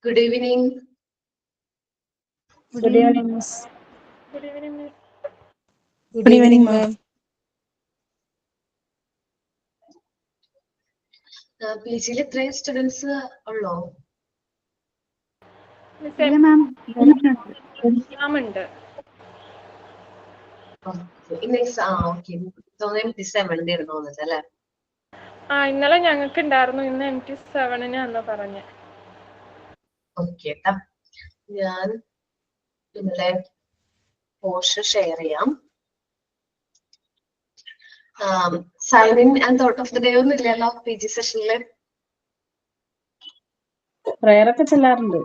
Good evening. Good evening, Miss. Good evening, Miss. Good evening, ma'am. PG-യിൽ എത്രയും students ഉള്ളോ? Miss, ഇല്ല മാം, exam ഉണ്ട്. ഇന്ന് ഓക്കെ തോന്നുന്നു MT7 തോന്നുന്നത് അല്ലേ? ഇന്നലെ ഞങ്ങൾക്ക് ഉണ്ടായിരുന്നു, ഇന്ന് MT7 പറഞ്ഞ. ഓക്കെ, ഞാൻ ഇന്നലെ പോസ്റ്റ് ഷെയർ ചെയ്യാം. Sign in and thought of the day ഒന്നും ഇല്ലല്ലോ PG സെഷനില്? പ്രയർ ഒക്കെ ചെല്ലാറുണ്ട്.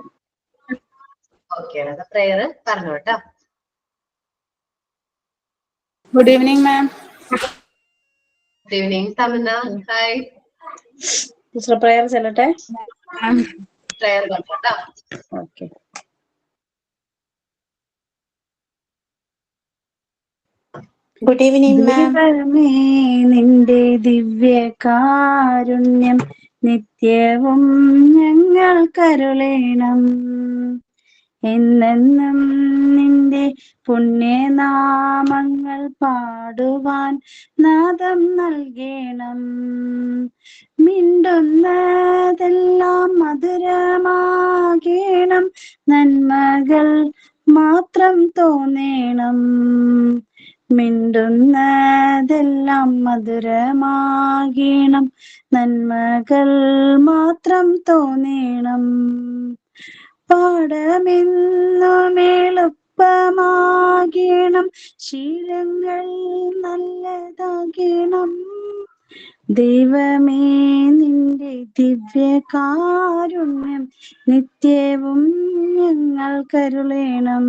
ഓക്കെ, പ്രേയർ പറഞ്ഞു കേട്ടോ. Good evening ma'am. Good evening Tamanna. Hi. Teacher prayer ചെല്ലട്ടെ? പ്രേയർ പറഞ്ഞു കേട്ടോ. ഓക്കെ. Good evening ma'am. നിന്റെ ദിവ്യകാരുണ്യം നിത്യവും ഞങ്ങൾ കരുളേണം. എന്നെന്നും നിന്റെ പുണ്യനാമങ്ങൾ പാടുവാൻ നാദം നൽകണം. മിണ്ടുന്നതെല്ലാം മധുരമാകണം, നന്മകൾ മാത്രം തോന്നേണം. മിണ്ടുന്നതെല്ലാം മധുരമാകണം, നന്മകൾ മാത്രം തോന്നേണം. പാഠമെന്നും എളുപ്പമാകണം, ശീലങ്ങൾ നല്ലതാകണം. ദൈവമേ നിന്റെ ദിവ്യകാരുണ്യം നിത്യവും ഞങ്ങൾ കരുളേണം.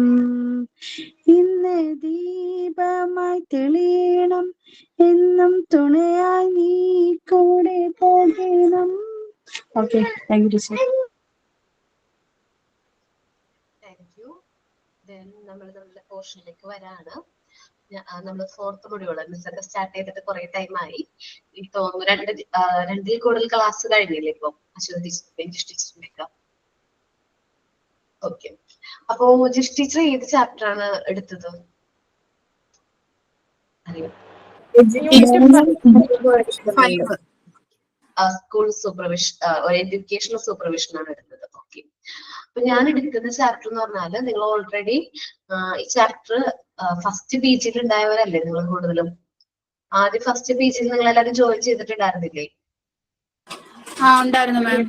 ഇന്ന് ദീപമായി തെളിയണം, എന്നും തുണയായി നീ കൂടെ പോകണം. Okay, thank you teacher. Thank you. നമ്മൾ നമ്മളുടെ പോർഷനിലേക്ക് വരാണ്. നമ്മൾ 4th മൊഡ്യൂൾ മിസ്സൊക്കെ സ്റ്റാർട്ട് ചെയ്തിട്ട് കുറെ ടൈമായി. എനിക്ക് തോന്നുന്നു രണ്ടിൽ കൂടുതൽ ക്ലാസ് കഴിഞ്ഞില്ലേ ഇപ്പൊ അശ്വതി ടീച്ചറിന്റെ. ഓക്കെ, അപ്പോ ജിഷ് ടീച്ചർ ഏത് ചാപ്റ്റർ ആണ് എടുത്തത്? സ്കൂൾ സൂപ്പർവിഷൻ, എഡ്യൂക്കേഷണൽ സൂപ്പർവിഷൻ ആണ് എടുത്തത്. ഓക്കെ, അപ്പൊ ഞാൻ എടുക്കുന്ന ചാപ്റ്റർ എന്ന് പറഞ്ഞാല് നിങ്ങൾ ഓൾറെഡി ഈ ചാപ്റ്റർ ഫസ്റ്റ് PG-യിൽ ഉണ്ടായവരല്ലേ നിങ്ങൾ കൂടുതലും? ആദ്യം ഫസ്റ്റ് PG-യിൽ നിങ്ങൾ എല്ലാവരും ജോയിൻ ചെയ്തിട്ടുണ്ടായിരുന്നില്ലേ? ഉണ്ടായിരുന്നു മാം.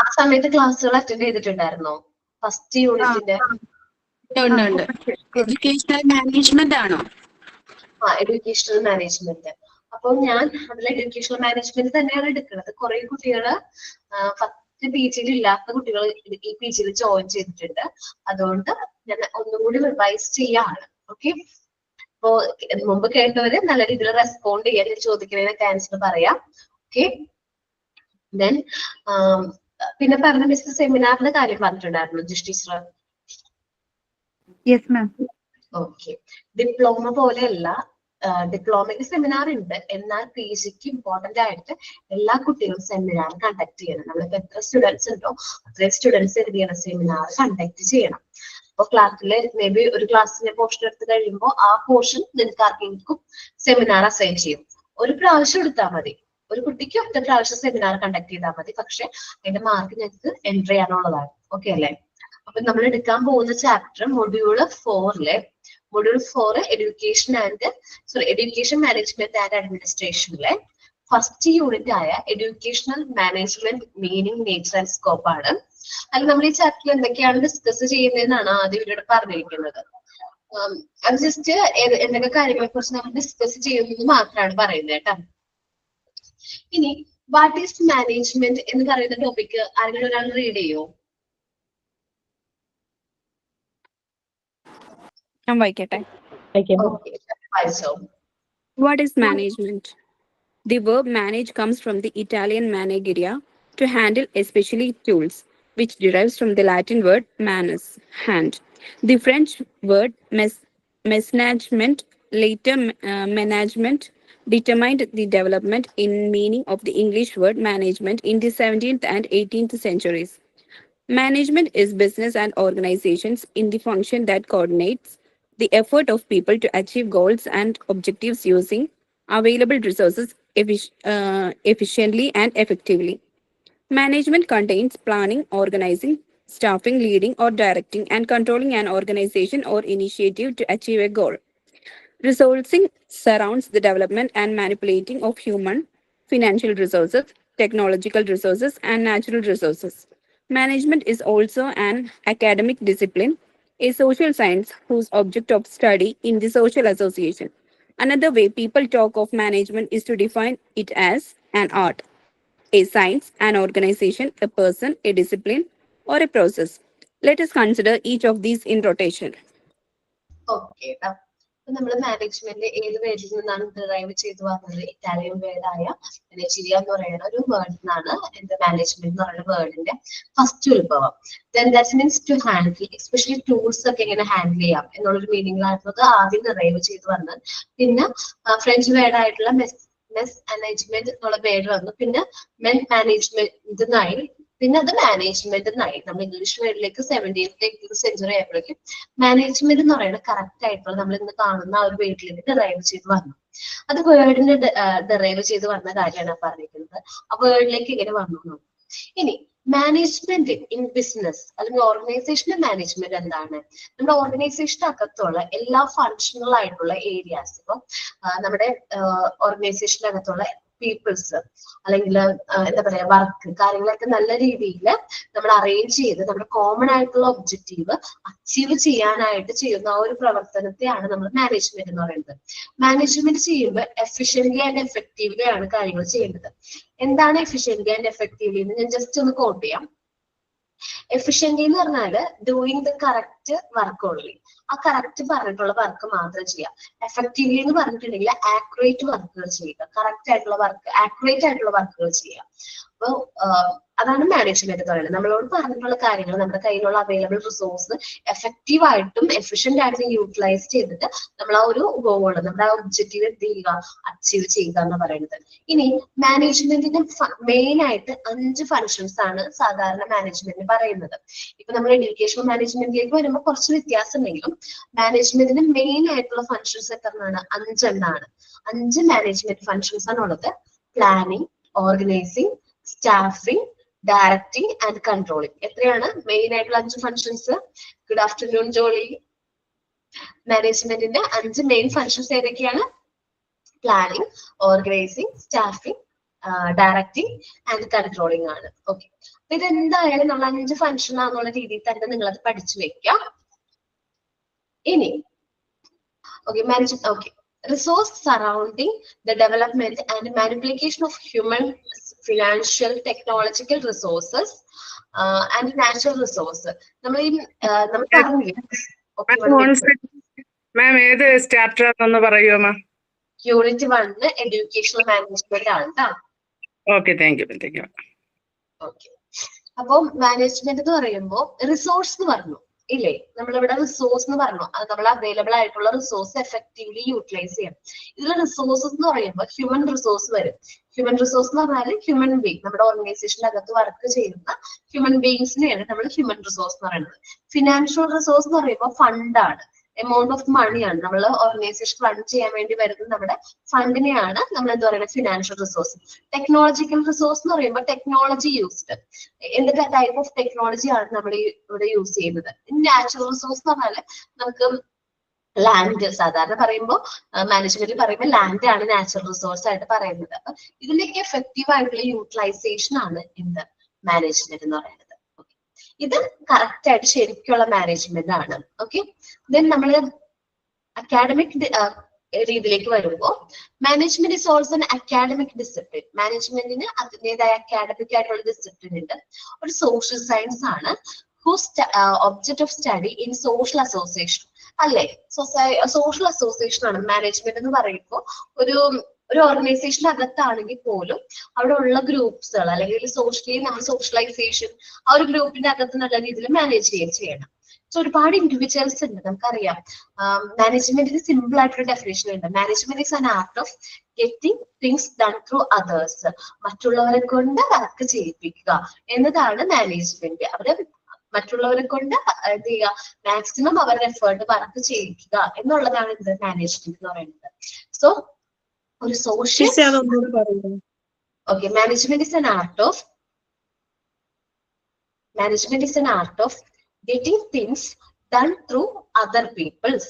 ആ സമയത്ത് ക്ലാസ്സുകൾ അറ്റൻഡ് ചെയ്തിട്ടുണ്ടായിരുന്നോ ഫസ്റ്റ് യൂണിറ്റിന്റെ? എഡ്യൂക്കേഷണൽ മാനേജ്മെന്റ് ആണോ? Educational management. അപ്പൊ ഞാൻ അതിൽ എഡ്യൂക്കേഷണൽ മാനേജ്മെന്റ് തന്നെയാണ് എടുക്കുന്നത്. കുറെ കുട്ടികള് ഫസ്റ്റ് PG-യിൽ ഇല്ലാത്ത കുട്ടികൾ ഈ PG-യിൽ ജോയിൻ ചെയ്തിട്ടുണ്ട്. അതുകൊണ്ട് ഞാൻ ഒന്നുകൂടി റിവൈസ് ചെയ്യാണ്. ഓക്കെ, അപ്പോ മുമ്പ് കേട്ടവര് നല്ല രീതിയിൽ റെസ്പോണ്ട് ചെയ്യാൻ, ചോദിക്കുന്നതിനൊക്കെ ആൻസർ പറയാം. ഓക്കെ, ദെൻ പിന്നെ പറഞ്ഞ മിസ് സെമിനാറിന്റെ കാര്യം പറഞ്ഞിട്ടുണ്ടായിരുന്നു Jish teacher? Yes ma'am. Okay, diploma പോലെയല്ല, ഡിപ്ലോമയ്ക്ക് സെമിനാർ ഉണ്ട്, എന്നാൽ PG-ക്ക് ഇമ്പോർട്ടന്റ് ആയിട്ട് എല്ലാ കുട്ടികളും സെമിനാർ കണ്ടക്ട് ചെയ്യണം. നമ്മളിപ്പോ എത്ര സ്റ്റുഡൻസ് ഉണ്ടോ അത്രയും സ്റ്റുഡൻസ് എന്ത് ചെയ്യണം, സെമിനാർ കണ്ടക്ട് ചെയ്യണം. അപ്പൊ ക്ലാസ്സിലെ മേ ബി ഒരു ക്ലാസ്സിലെ പോർഷൻ എടുത്ത് കഴിയുമ്പോൾ ആ പോർഷൻ നിങ്ങൾക്ക് ആർക്കെങ്കിലും സെമിനാർ അസൈൻ ചെയ്യും. ഒരു പ്രാവശ്യം എടുത്താൽ മതി, ഒരു കുട്ടിക്ക് ഒറ്റ പ്രാവശ്യം സെമിനാർ കണ്ടക്ട് ചെയ്താൽ മതി. പക്ഷെ അതിന്റെ മാർക്ക് ഞങ്ങൾക്ക് എൻട്രി ചെയ്യാനുള്ളതാണ്. ഓക്കെ അല്ലേ? അപ്പൊ നമ്മൾ എടുക്കാൻ പോകുന്ന chapter module 4 education management and അഡ്മിനിസ്ട്രേഷനിലെ ഫസ്റ്റ് യൂണിറ്റ് ആയ educational management meaning, nature and scope ആണ്. അതിൽ നമ്മൾ ഈ ചാപ്റ്ററിൽ എന്തൊക്കെയാണ് ഡിസ്കസ് ചെയ്യുന്നതെന്നാണ് ആദ്യം ഇവിടെ പറഞ്ഞിരിക്കുന്നത്. അത് ജസ്റ്റ് എന്തൊക്കെ കാര്യങ്ങളെ കുറിച്ച് നമ്മൾ ഡിസ്കസ് ചെയ്യുന്നത് മാത്രമാണ് പറയുന്നത് കേട്ടോ. ഇനി വാട്ട് ഈസ് മാനേജ്മെന്റ് എന്ന് പറയുന്ന ടോപ്പിക് ആരെങ്കിലും ഒരാൾ റീഡ് ചെയ്യോ? ഞാൻ വായിക്കട്ടെ. What is management? The verb manage comes from the Italian manegeria, to handle, especially tools, which derives from the Latin word manus, hand. The French word mesnagement, later management, determined the development in meaning of the English word management in the 17th and 18th centuries. Management is business and organizations in the function that coordinates the effort of people to achieve goals and objectives using available resources efficiently and effectively. Management contains planning, organizing, staffing, leading or directing, and controlling an organization or initiative to achieve a goal. Resourcing surrounds the development and manipulating of human, financial resources, technological resources, and natural resources. Management is also an academic discipline, a social science whose object of study in the social association. Another way people talk of management is to define it as an art, a science, an organization, a person, a discipline, or a process. Let us consider each of these in rotation. Okay ട്ടോ. അപ്പൊ നമ്മള് management ഏത് വേർഡിൽ നിന്നാണ് derive ചെയ്ത് വന്നത്? Italian വേർഡായ മെനേജീരിയ എന്ന് പറയുന്ന ഒരു വേർഡിൽ നിന്നാണ് എന്ത് മാനേജ്മെന്റ് എന്ന് പറയുന്ന വേർഡിന്റെ ഫസ്റ്റ് ഉത്ഭവം. Then that means to handle, especially tools ഒക്കെ എങ്ങനെ ഹാൻഡിൽ ചെയ്യാം എന്നുള്ളൊരു മീനിങ്ങിലായിരുന്നത് ആദ്യം ഡിറൈവ് ചെയ്ത് വന്നത്. പിന്നെ ഫ്രഞ്ച് വേർഡായിട്ടുള്ള മെസ് മാനേജ്മെന്റ് എന്നുള്ള വേർഡ് വന്നു. പിന്നെ മെൻ മാനേജ്മെന്റ് എന്നായി. പിന്നെ അത് മാനേജ്മെന്റ് എന്നായി. നമ്മൾ ഇംഗ്ലീഷ് വേർഡിലേക്ക് 17th സെഞ്ചുറി ആയപ്പോഴേക്കും മാനേജ്മെന്റ് എന്ന് പറയുന്നത് കറക്റ്റ് ആയിട്ടുള്ള നമ്മൾ ഇന്ന് കാണുന്ന ആ ഒരു വേർഡിലേക്ക് ഡിറൈവ് ചെയ്ത് വന്നു. അത് വേർഡിന് ഡിറൈവ് ചെയ്ത് വന്ന കാര്യമാണ് പറഞ്ഞിരിക്കുന്നത്. ആ വേർഡിലേക്ക് ഇങ്ങനെ വന്നു. ഇനി മാനേജ്മെന്റ് ഇൻ ബിസിനസ് അല്ലെങ്കിൽ ഓർഗനൈസേഷന്റെ മാനേജ്മെന്റ് എന്താണ്? നമ്മുടെ ഓർഗനൈസേഷന്റെ അകത്തുള്ള എല്ലാ ഫങ്ഷണൽ ആയിട്ടുള്ള ഏരിയാസ്, ഇപ്പം നമ്മുടെ ഓർഗനൈസേഷന്റെ അകത്തുള്ള പീപ്പിൾസ് അല്ലെങ്കിൽ എന്താ പറയാ വർക്ക് കാര്യങ്ങളൊക്കെ നല്ല രീതിയിൽ നമ്മൾ അറേഞ്ച് ചെയ്ത് നമ്മുടെ കോമൺ ആയിട്ടുള്ള ഒബ്ജക്റ്റീവ് അച്ചീവ് ചെയ്യാനായിട്ട് ചെയ്യുന്ന ആ ഒരു പ്രവർത്തനത്തെയാണ് നമ്മൾ മാനേജ്മെന്റ് എന്ന് പറയുന്നത്. മാനേജ്മെന്റ് ചെയ്യുമ്പോൾ എഫിഷ്യന്റ്ലി ആൻഡ് എഫക്റ്റീവ്ലി ആണ് കാര്യങ്ങൾ ചെയ്യേണ്ടത്. എന്താണ് എഫിഷ്യന്റ്ലി ആൻഡ് എഫക്റ്റീവ്ലി എന്ന് ഞാൻ ജസ്റ്റ് ഒന്ന് കോട്ട് ചെയ്യാം. എഫിഷ്യന്റ്ലി എന്ന് പറഞ്ഞാല് doing the correct work only, ആ കറക്റ്റ് പറഞ്ഞിട്ടുള്ള വർക്ക് മാത്രം ചെയ്യാം. എഫക്റ്റീവ്ലി എന്ന് പറഞ്ഞിട്ടുണ്ടെങ്കിൽ ആക്യുറേറ്റ് വർക്കുകൾ ചെയ്യുക, കറക്റ്റ് ആയിട്ടുള്ള വർക്ക്, ആക്യുറേറ്റ് ആയിട്ടുള്ള വർക്കുകൾ ചെയ്യാം. അപ്പൊ അതാണ് മാനേജ്മെന്റ് എന്ന് പറയുന്നത്. നമ്മളോട് പറഞ്ഞിട്ടുള്ള കാര്യങ്ങൾ നമ്മുടെ കയ്യിലുള്ള അവൈലബിൾ റിസോഴ്സ് എഫക്റ്റീവ് ആയിട്ടും എഫിഷ്യന്റ് ആയിട്ടും യൂട്ടിലൈസ് ചെയ്തിട്ട് നമ്മൾ ആ ഒരു ഗോള്, നമ്മുടെ ആ ഒബ്ജക്റ്റീവ് എന്ത് ചെയ്യുക, അച്ചീവ് ചെയ്യുക എന്ന് പറയുന്നത്. ഇനി മാനേജ്മെന്റിന്റെ മെയിൻ ആയിട്ട് 5 ഫങ്ഷൻസ് ആണ് സാധാരണ മാനേജ്മെന്റ് പറയുന്നത്. ഇപ്പൊ നമ്മൾ എഡ്യൂക്കേഷൻ മാനേജ്മെന്റിലേക്ക് വരുമ്പോൾ കുറച്ച് വ്യത്യാസം ഉണ്ടെങ്കിലും മാനേജ്മെന്റിന്റെ മെയിൻ ആയിട്ടുള്ള ഫങ്ഷൻസ് എത്രയാണ്? 5 എണ്ണമാണ്. 5 മാനേജ്മെന്റ് ഫങ്ഷൻസ് ആണ് ഉള്ളത്. Planning, organising, staffing, directing and controlling. എത്രയാണ് മെയിൻ ആയിട്ടുള്ള 5 ഫങ്ഷൻസ്? Good afternoon Jolly. മാനേജ്മെന്റിന്റെ 5 മെയിൻ ഫങ്ഷൻസ് ഏതൊക്കെയാണ്? Planning, organising, staffing, directing and controlling ആണ്. ഓക്കെ, അപ്പൊ ഇതെന്തായാലും നമ്മൾ 5 ഫങ്ഷൻ ആണെന്നുള്ള രീതിയിൽ തന്നെ നിങ്ങൾ അത് പഠിച്ചു വെക്കാം. ഇനി okay resource surrounding the development and manipulation of human, financial, technological resources and natural resources. നമ്മൾ മാം ഏത് ചാപ്റ്റർ ആണെന്ന് പറയുമോ മാം? യൂണിറ്റ് 1 എഡ്യൂക്കേഷണൽ മാനേജ്മെന്റ് ആണ് ട്ടോ. Okay, thank you. ഓക്കെ, അപ്പൊ മാനേജ്മെന്റ് എന്ന് പറയുമ്പോൾ റിസോഴ്സ് എന്ന് പറഞ്ഞു ഇല്ലേ? നമ്മളിവിടെ റിസോഴ്സ് എന്ന് പറഞ്ഞു, അത് നമ്മൾ അവൈലബിൾ ആയിട്ടുള്ള റിസോഴ്സ് എഫക്റ്റീവ്ലി യൂട്ടിലൈസ് ചെയ്യണം. ഇതിൽ റിസോഴ്സസ് എന്ന് പറയുമ്പോൾ ഹ്യൂമൻ റിസോഴ്സ് വരും. ഹ്യൂമൻ റിസോഴ്സ് എന്ന് പറഞ്ഞാൽ ഹ്യൂമൻ ബീങ്, നമ്മുടെ ഓർഗനൈസേഷന്റെ അകത്ത് വർക്ക് ചെയ്യുന്ന ഹ്യൂമൻ ബീങ്സിനെയാണ് നമ്മൾ ഹ്യൂമൻ റിസോഴ്സ് എന്ന് പറയുന്നത്. ഫിനാൻഷ്യൽ റിസോഴ്സ് എന്ന് പറയുമ്പോൾ ഫണ്ടാണ്, എമൗണ്ട് ഓഫ് മണിയാണ്. നമ്മൾ ഓർഗനൈസേഷൻ റൺ ചെയ്യാൻ വേണ്ടി വരുന്ന നമ്മുടെ ഫണ്ടിനെയാണ് നമ്മൾ എന്താ പറയുന്നത്? Financial resource. ടെക്നോളജിക്കൽ റിസോഴ്സ് എന്ന് പറയുമ്പോൾ ടെക്നോളജി യൂസ്ഡ്, എന്തൊക്കെ ടൈപ്പ് ഓഫ് ടെക്നോളജി ആണ് നമ്മൾ ഇവിടെ യൂസ് ചെയ്യുന്നത്. നാച്ചുറൽ റിസോഴ്സ് എന്ന് പറഞ്ഞാൽ നമുക്ക് ലാൻഡ്, സാധാരണ പറയുമ്പോൾ മാനേജ്മെന്റ് പറയുമ്പോൾ ലാൻഡ് ആണ് നാച്ചുറൽ റിസോഴ്സ് ആയിട്ട് പറയുന്നത്. അപ്പൊ ഇതിന്റെയൊക്കെ എഫക്റ്റീവ് ആയിട്ടുള്ള യൂട്ടിലൈസേഷൻ ആണ് എന്ത് മാനേജ്മെന്റ് എന്ന് പറയുന്നത്. ഇത് കറക്റ്റ് ആയിട്ട് ശരിക്കുള്ള മാനേജ്മെന്റ് ആണ്. ഓക്കെ, ദെൻ നമ്മള് അക്കാഡമിക് രീതിയിലേക്ക് വരുമ്പോൾ management is also an academic discipline. മാനേജ്മെന്റിന് അതിൻ്റെതായ അക്കാഡമിക് ആയിട്ടുള്ള ഡിസിപ്ലിൻ ഉണ്ട്. ഒരു സോഷ്യൽ സയൻസ് ആണ്. whose object of study in social association അല്ലെ? സോഷ്യൽ അസോസിയേഷൻ ആണ് മാനേജ്മെന്റ് എന്ന് പറയുമ്പോൾ ഒരു ഓർഗനൈസേഷന്റെ അകത്താണെങ്കിൽ പോലും അവിടെ ഉള്ള ഗ്രൂപ്പ്സുകൾ അല്ലെങ്കിൽ സോഷ്യലി നമ്മൾ സോഷ്യലൈസേഷൻ ആ ഒരു ഗ്രൂപ്പിന്റെ അകത്ത് നല്ല രീതിയിൽ മാനേജ് ചെയ്യണം. സോ ഒരുപാട് ഇൻഡിവിജ്വൽസ് ഉണ്ട്, നമുക്കറിയാം. മാനേജ്മെന്റിന് സിമ്പിൾ ആയിട്ടൊരു ഡെഫിനേഷൻ ഉണ്ട്. Management is an art of getting things done through others. മറ്റുള്ളവരെ കൊണ്ട് വർക്ക് ചെയ്യിപ്പിക്കുക എന്നതാണ് മാനേജ്മെന്റ്. അവരെ മറ്റുള്ളവരെ കൊണ്ട് എന്ത് ചെയ്യുക, മാക്സിമം അവരുടെ എഫേർട്ട് വർക്ക് ചെയ്യിക്കുക എന്നുള്ളതാണ് ഇത് മാനേജ്മെന്റ് എന്ന് പറയുന്നത്. സോ ഒരു social management is an art of getting things done through other people's.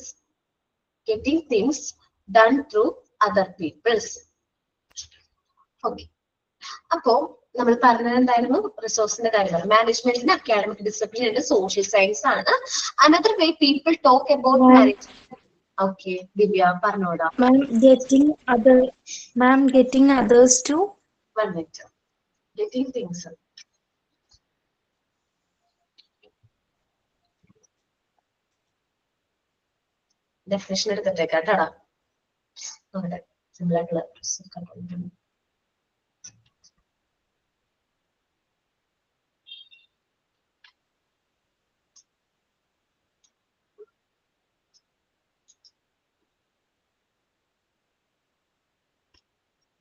Okay. അപ്പോ നമ്മൾ പറഞ്ഞത് എന്തായിരുന്നു? റിസോഴ്സിന്റെ കാര്യമാണ്. മാനേജ്മെന്റിന് അക്കാഡമിക് ഡിസിപ്ലിൻ ഉണ്ട്, സോഷ്യൽ സയൻസ് ആണ്. Another way people talk about management. Okay, Divya പറഞ്ഞോടാ. getting others to 1 minute. Getting things. Definition എടുത്തിട്ടേക്കാട്ടാടാ. അവിടെ സിമ്പിൾ ആയിട്ടുള്ള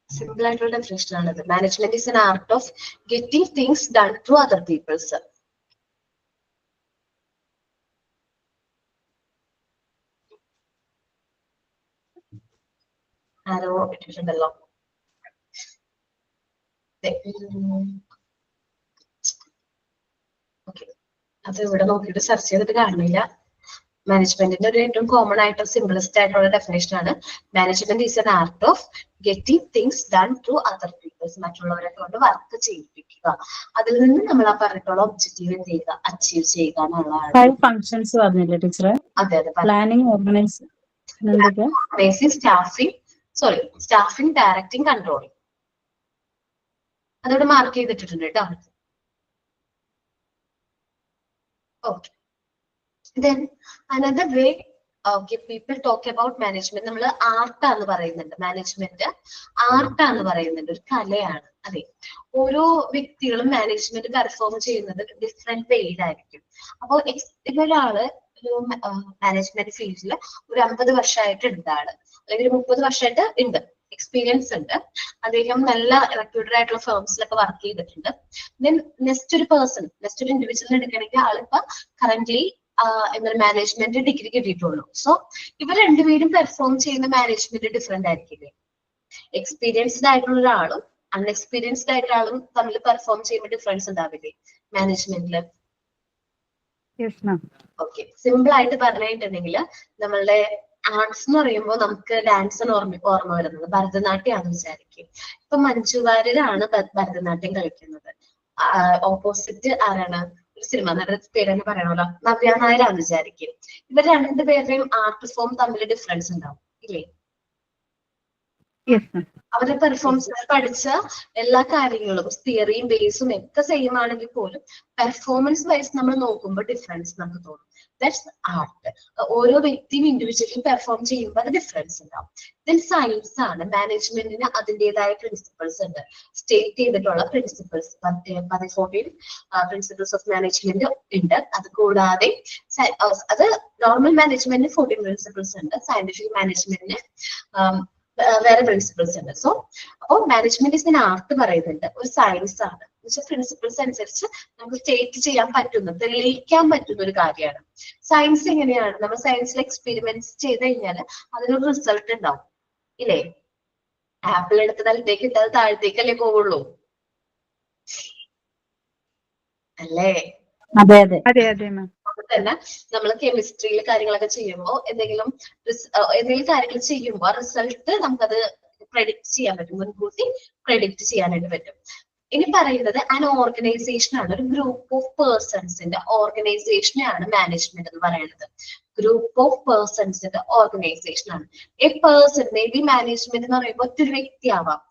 സിമ്പിൾ ആയിട്ടുള്ള ഡെഫിനേഷൻ ആണത്. Management is an art of getting things done through other peoples. ആരോ ഇട്ടിട്ടുണ്ടല്ലോ. ഓക്കെ, അത് ഇവിടെ നോക്കിയിട്ട് സെർച്ച് ചെയ്തിട്ട് കാണുന്നില്ല. മാനേജ്മെന്റിന്റെ ഒരു ഏറ്റവും കോമൺ ആയിട്ട് സിംപ്ലസ്റ്റ് ആയിട്ടുള്ള ഡെഫിനേഷൻ ആണ് management is an art of getting things done through other peoples. മറ്റുള്ളവരെ കൊണ്ട് വർക്ക് ചെയ്യിപ്പിക്കുക. അതിൽ നിന്ന് നമ്മൾ ആ പറഞ്ഞിട്ടുള്ള ഒബ്ജക്റ്റീവ് എന്ത് ചെയ്യുക, അച്ചീവ് ചെയ്യുക എന്നുള്ളതാണ്. 5 functions പറഞ്ഞില്ലേ ടീച്ചറെ? അതെ അതെ. Planning, organising, staffing, directing, controlling. അതോടെ മാർക്ക് ചെയ്തിട്ടുണ്ട് കേട്ടോ. Okay, then another way people talk about management. നമ്മൾ ആർട്ടാന്ന് പറയുന്നുണ്ട്. മാനേജ്മെന്റ് ആർട്ടാന്ന് പറയുന്നുണ്ട്, ഒരു കലയാണ്. അതെ, ഓരോ വ്യക്തികളും മാനേജ്മെന്റ് പെർഫോം ചെയ്യുന്നത് ഡിഫറെന്റ് വേയിലായിരിക്കും. അപ്പോൾ ഒരാള് മാനേജ്മെന്റ് ഫീൽഡിൽ ഒരു 50 വർഷമായിട്ട് ഉണ്ടാണ്, അല്ലെങ്കിൽ 30 വർഷമായിട്ട് ഉണ്ട്, എക്സ്പീരിയൻസ് ഉണ്ട്. അദ്ദേഹം നല്ല റെപ്യൂട്ടഡ് ആയിട്ടുള്ള ഫേംസിലൊക്കെ വർക്ക് ചെയ്തിട്ടുണ്ട്. ദെൻ നെക്സ്റ്റ് ഒരു ഇൻഡിവിജ്വൽ എടുക്കണമെങ്കിൽ ആളിപ്പോ കറന്റ്ലി എന്നൊരു മാനേജ്മെന്റ് ഡിഗ്രി കിട്ടിയിട്ടുള്ളൂ. സോ ഇവർ രണ്ടുപേരും പെർഫോം ചെയ്യുന്ന മാനേജ്മെന്റ് ഡിഫറെന്റ് ആയിരിക്കില്ലേ? എക്സ്പീരിയൻസ്ഡ് ആയിട്ടുള്ള ഒരാളും അൺഎക്സ്പീരിയൻസ്ഡ് ആയിട്ടുള്ള ആളും തമ്മിൽ പെർഫോം ചെയ്യുമ്പോൾ ഡിഫറൻസ് ഉണ്ടാവില്ലേ മാനേജ്മെന്റില്? ഓക്കെ, സിമ്പിൾ ആയിട്ട് പറഞ്ഞിട്ടുണ്ടെങ്കിൽ നമ്മളുടെ ആർട്സ് എന്ന് പറയുമ്പോൾ നമുക്ക് ഡാൻസ് ഓർമ്മ വരുന്നത് ഭരതനാട്യമാണെന്ന് വിചാരിക്കും. ഇപ്പൊ മഞ്ജു വാര്യരാണ് ഭരതനാട്യം കളിക്കുന്നത്. ഓപ്പോസിറ്റ് ആരാണ്? ഒരു സിനിമ നടന്റെ പേര് തന്നെ പറയണല്ലോ, നവ്യ നായരാന്ന് വിചാരിക്കും. ഇവർ രണ്ടുപേരുടെയും ആർട്ട് ഫോം തമ്മിൽ ഡിഫറൻസ് ഉണ്ടാവും ഇല്ലേ? അവരുടെ പെർഫോമൻസ് പഠിച്ച എല്ലാ കാര്യങ്ങളും തിയറിയും ബേസും ഒക്കെ സെയിം ആണെങ്കിൽ പോലും പെർഫോമൻസ് വൈസ് നമ്മൾ നോക്കുമ്പോൾ ഡിഫറൻസ് നമുക്ക് തോന്നും. That's art. ഓരോ വ്യക്തിയും ഇൻഡിവിജ്വലി പെർഫോം ചെയ്യുമ്പോൾ അത് ഡിഫറൻസ് ഉണ്ടാവും. ദെൻ സയൻസ് ആണ്. മാനേജ്മെന്റിന് അതിൻ്റെതായ പ്രിൻസിപ്പിൾസ് ഉണ്ട്, സ്റ്റേറ്റ് ചെയ്തിട്ടുള്ള പ്രിൻസിപ്പിൾസ്. 14 പ്രിൻസിപ്പിൾസ് ഓഫ് മാനേജ്മെന്റ് ഉണ്ട്. അത് കൂടാതെ അത് നോർമൽ മാനേജ്മെന്റിന് 14 പ്രിൻസിപ്പിൾസ് ഉണ്ട്, സയന്റിഫിക് മാനേജ്മെന്റിന് വേറെ പ്രിൻസിപ്പിൾസ് ഉണ്ട്. സോ അപ്പോൾ മാനേജ്മെന്റ് ഇസ് എൻ ആർട്ട് പറയുന്നുണ്ട്, ഒരു സയൻസ് ആണ്. പ്രിൻസിപ്പിൾസ് അനുസരിച്ച് നമുക്ക് സ്റ്റേറ്റ് ചെയ്യാൻ പറ്റുന്ന, തെളിയിക്കാൻ പറ്റുന്ന ഒരു കാര്യമാണ്. സയൻസ് എങ്ങനെയാണ്? നമ്മൾ സയൻസിൽ എക്സ്പെരിമെന്റ്സ് ചെയ്ത് കഴിഞ്ഞാൽ അതിനൊരു റിസൾട്ട് ഉണ്ടാവും ഇല്ലേ? ആപ്പിൾ എടുത്ത് നിലത്തേക്ക് ഇട്ടത് താഴത്തേക്കല്ലേ പോവുള്ളൂ അല്ലേ? അതെ അതെ അതെ അതെ. തന്നെ നമ്മൾ കെമിസ്ട്രിയിൽ കാര്യങ്ങളൊക്കെ ചെയ്യുമ്പോൾ എന്തെങ്കിലും കാര്യങ്ങൾ ചെയ്യുമ്പോൾ റിസൾട്ട് നമുക്കത് പ്രെഡിക്റ്റ് ചെയ്യാൻ പറ്റും, മുൻകൂട്ടി പ്രെഡിക്റ്റ് ചെയ്യാനായിട്ട് പറ്റും. ഇനി പറയുന്നത് ആൻ ഓർഗനൈസേഷൻ ആണ്, ഒരു ഗ്രൂപ്പ് ഓഫ് പേഴ്സൺസിന്റെ ഓർഗനൈസേഷനെയാണ് മാനേജ്മെന്റ് എന്ന് പറയുന്നത്. ഗ്രൂപ്പ് ഓഫ് പേഴ്സൺസിന്റെ ഓർഗനൈസേഷൻ ആണ്. A person, may be management എന്ന് പറയുമ്പോൾ ഒറ്റൊരു വ്യക്തി ആവാം,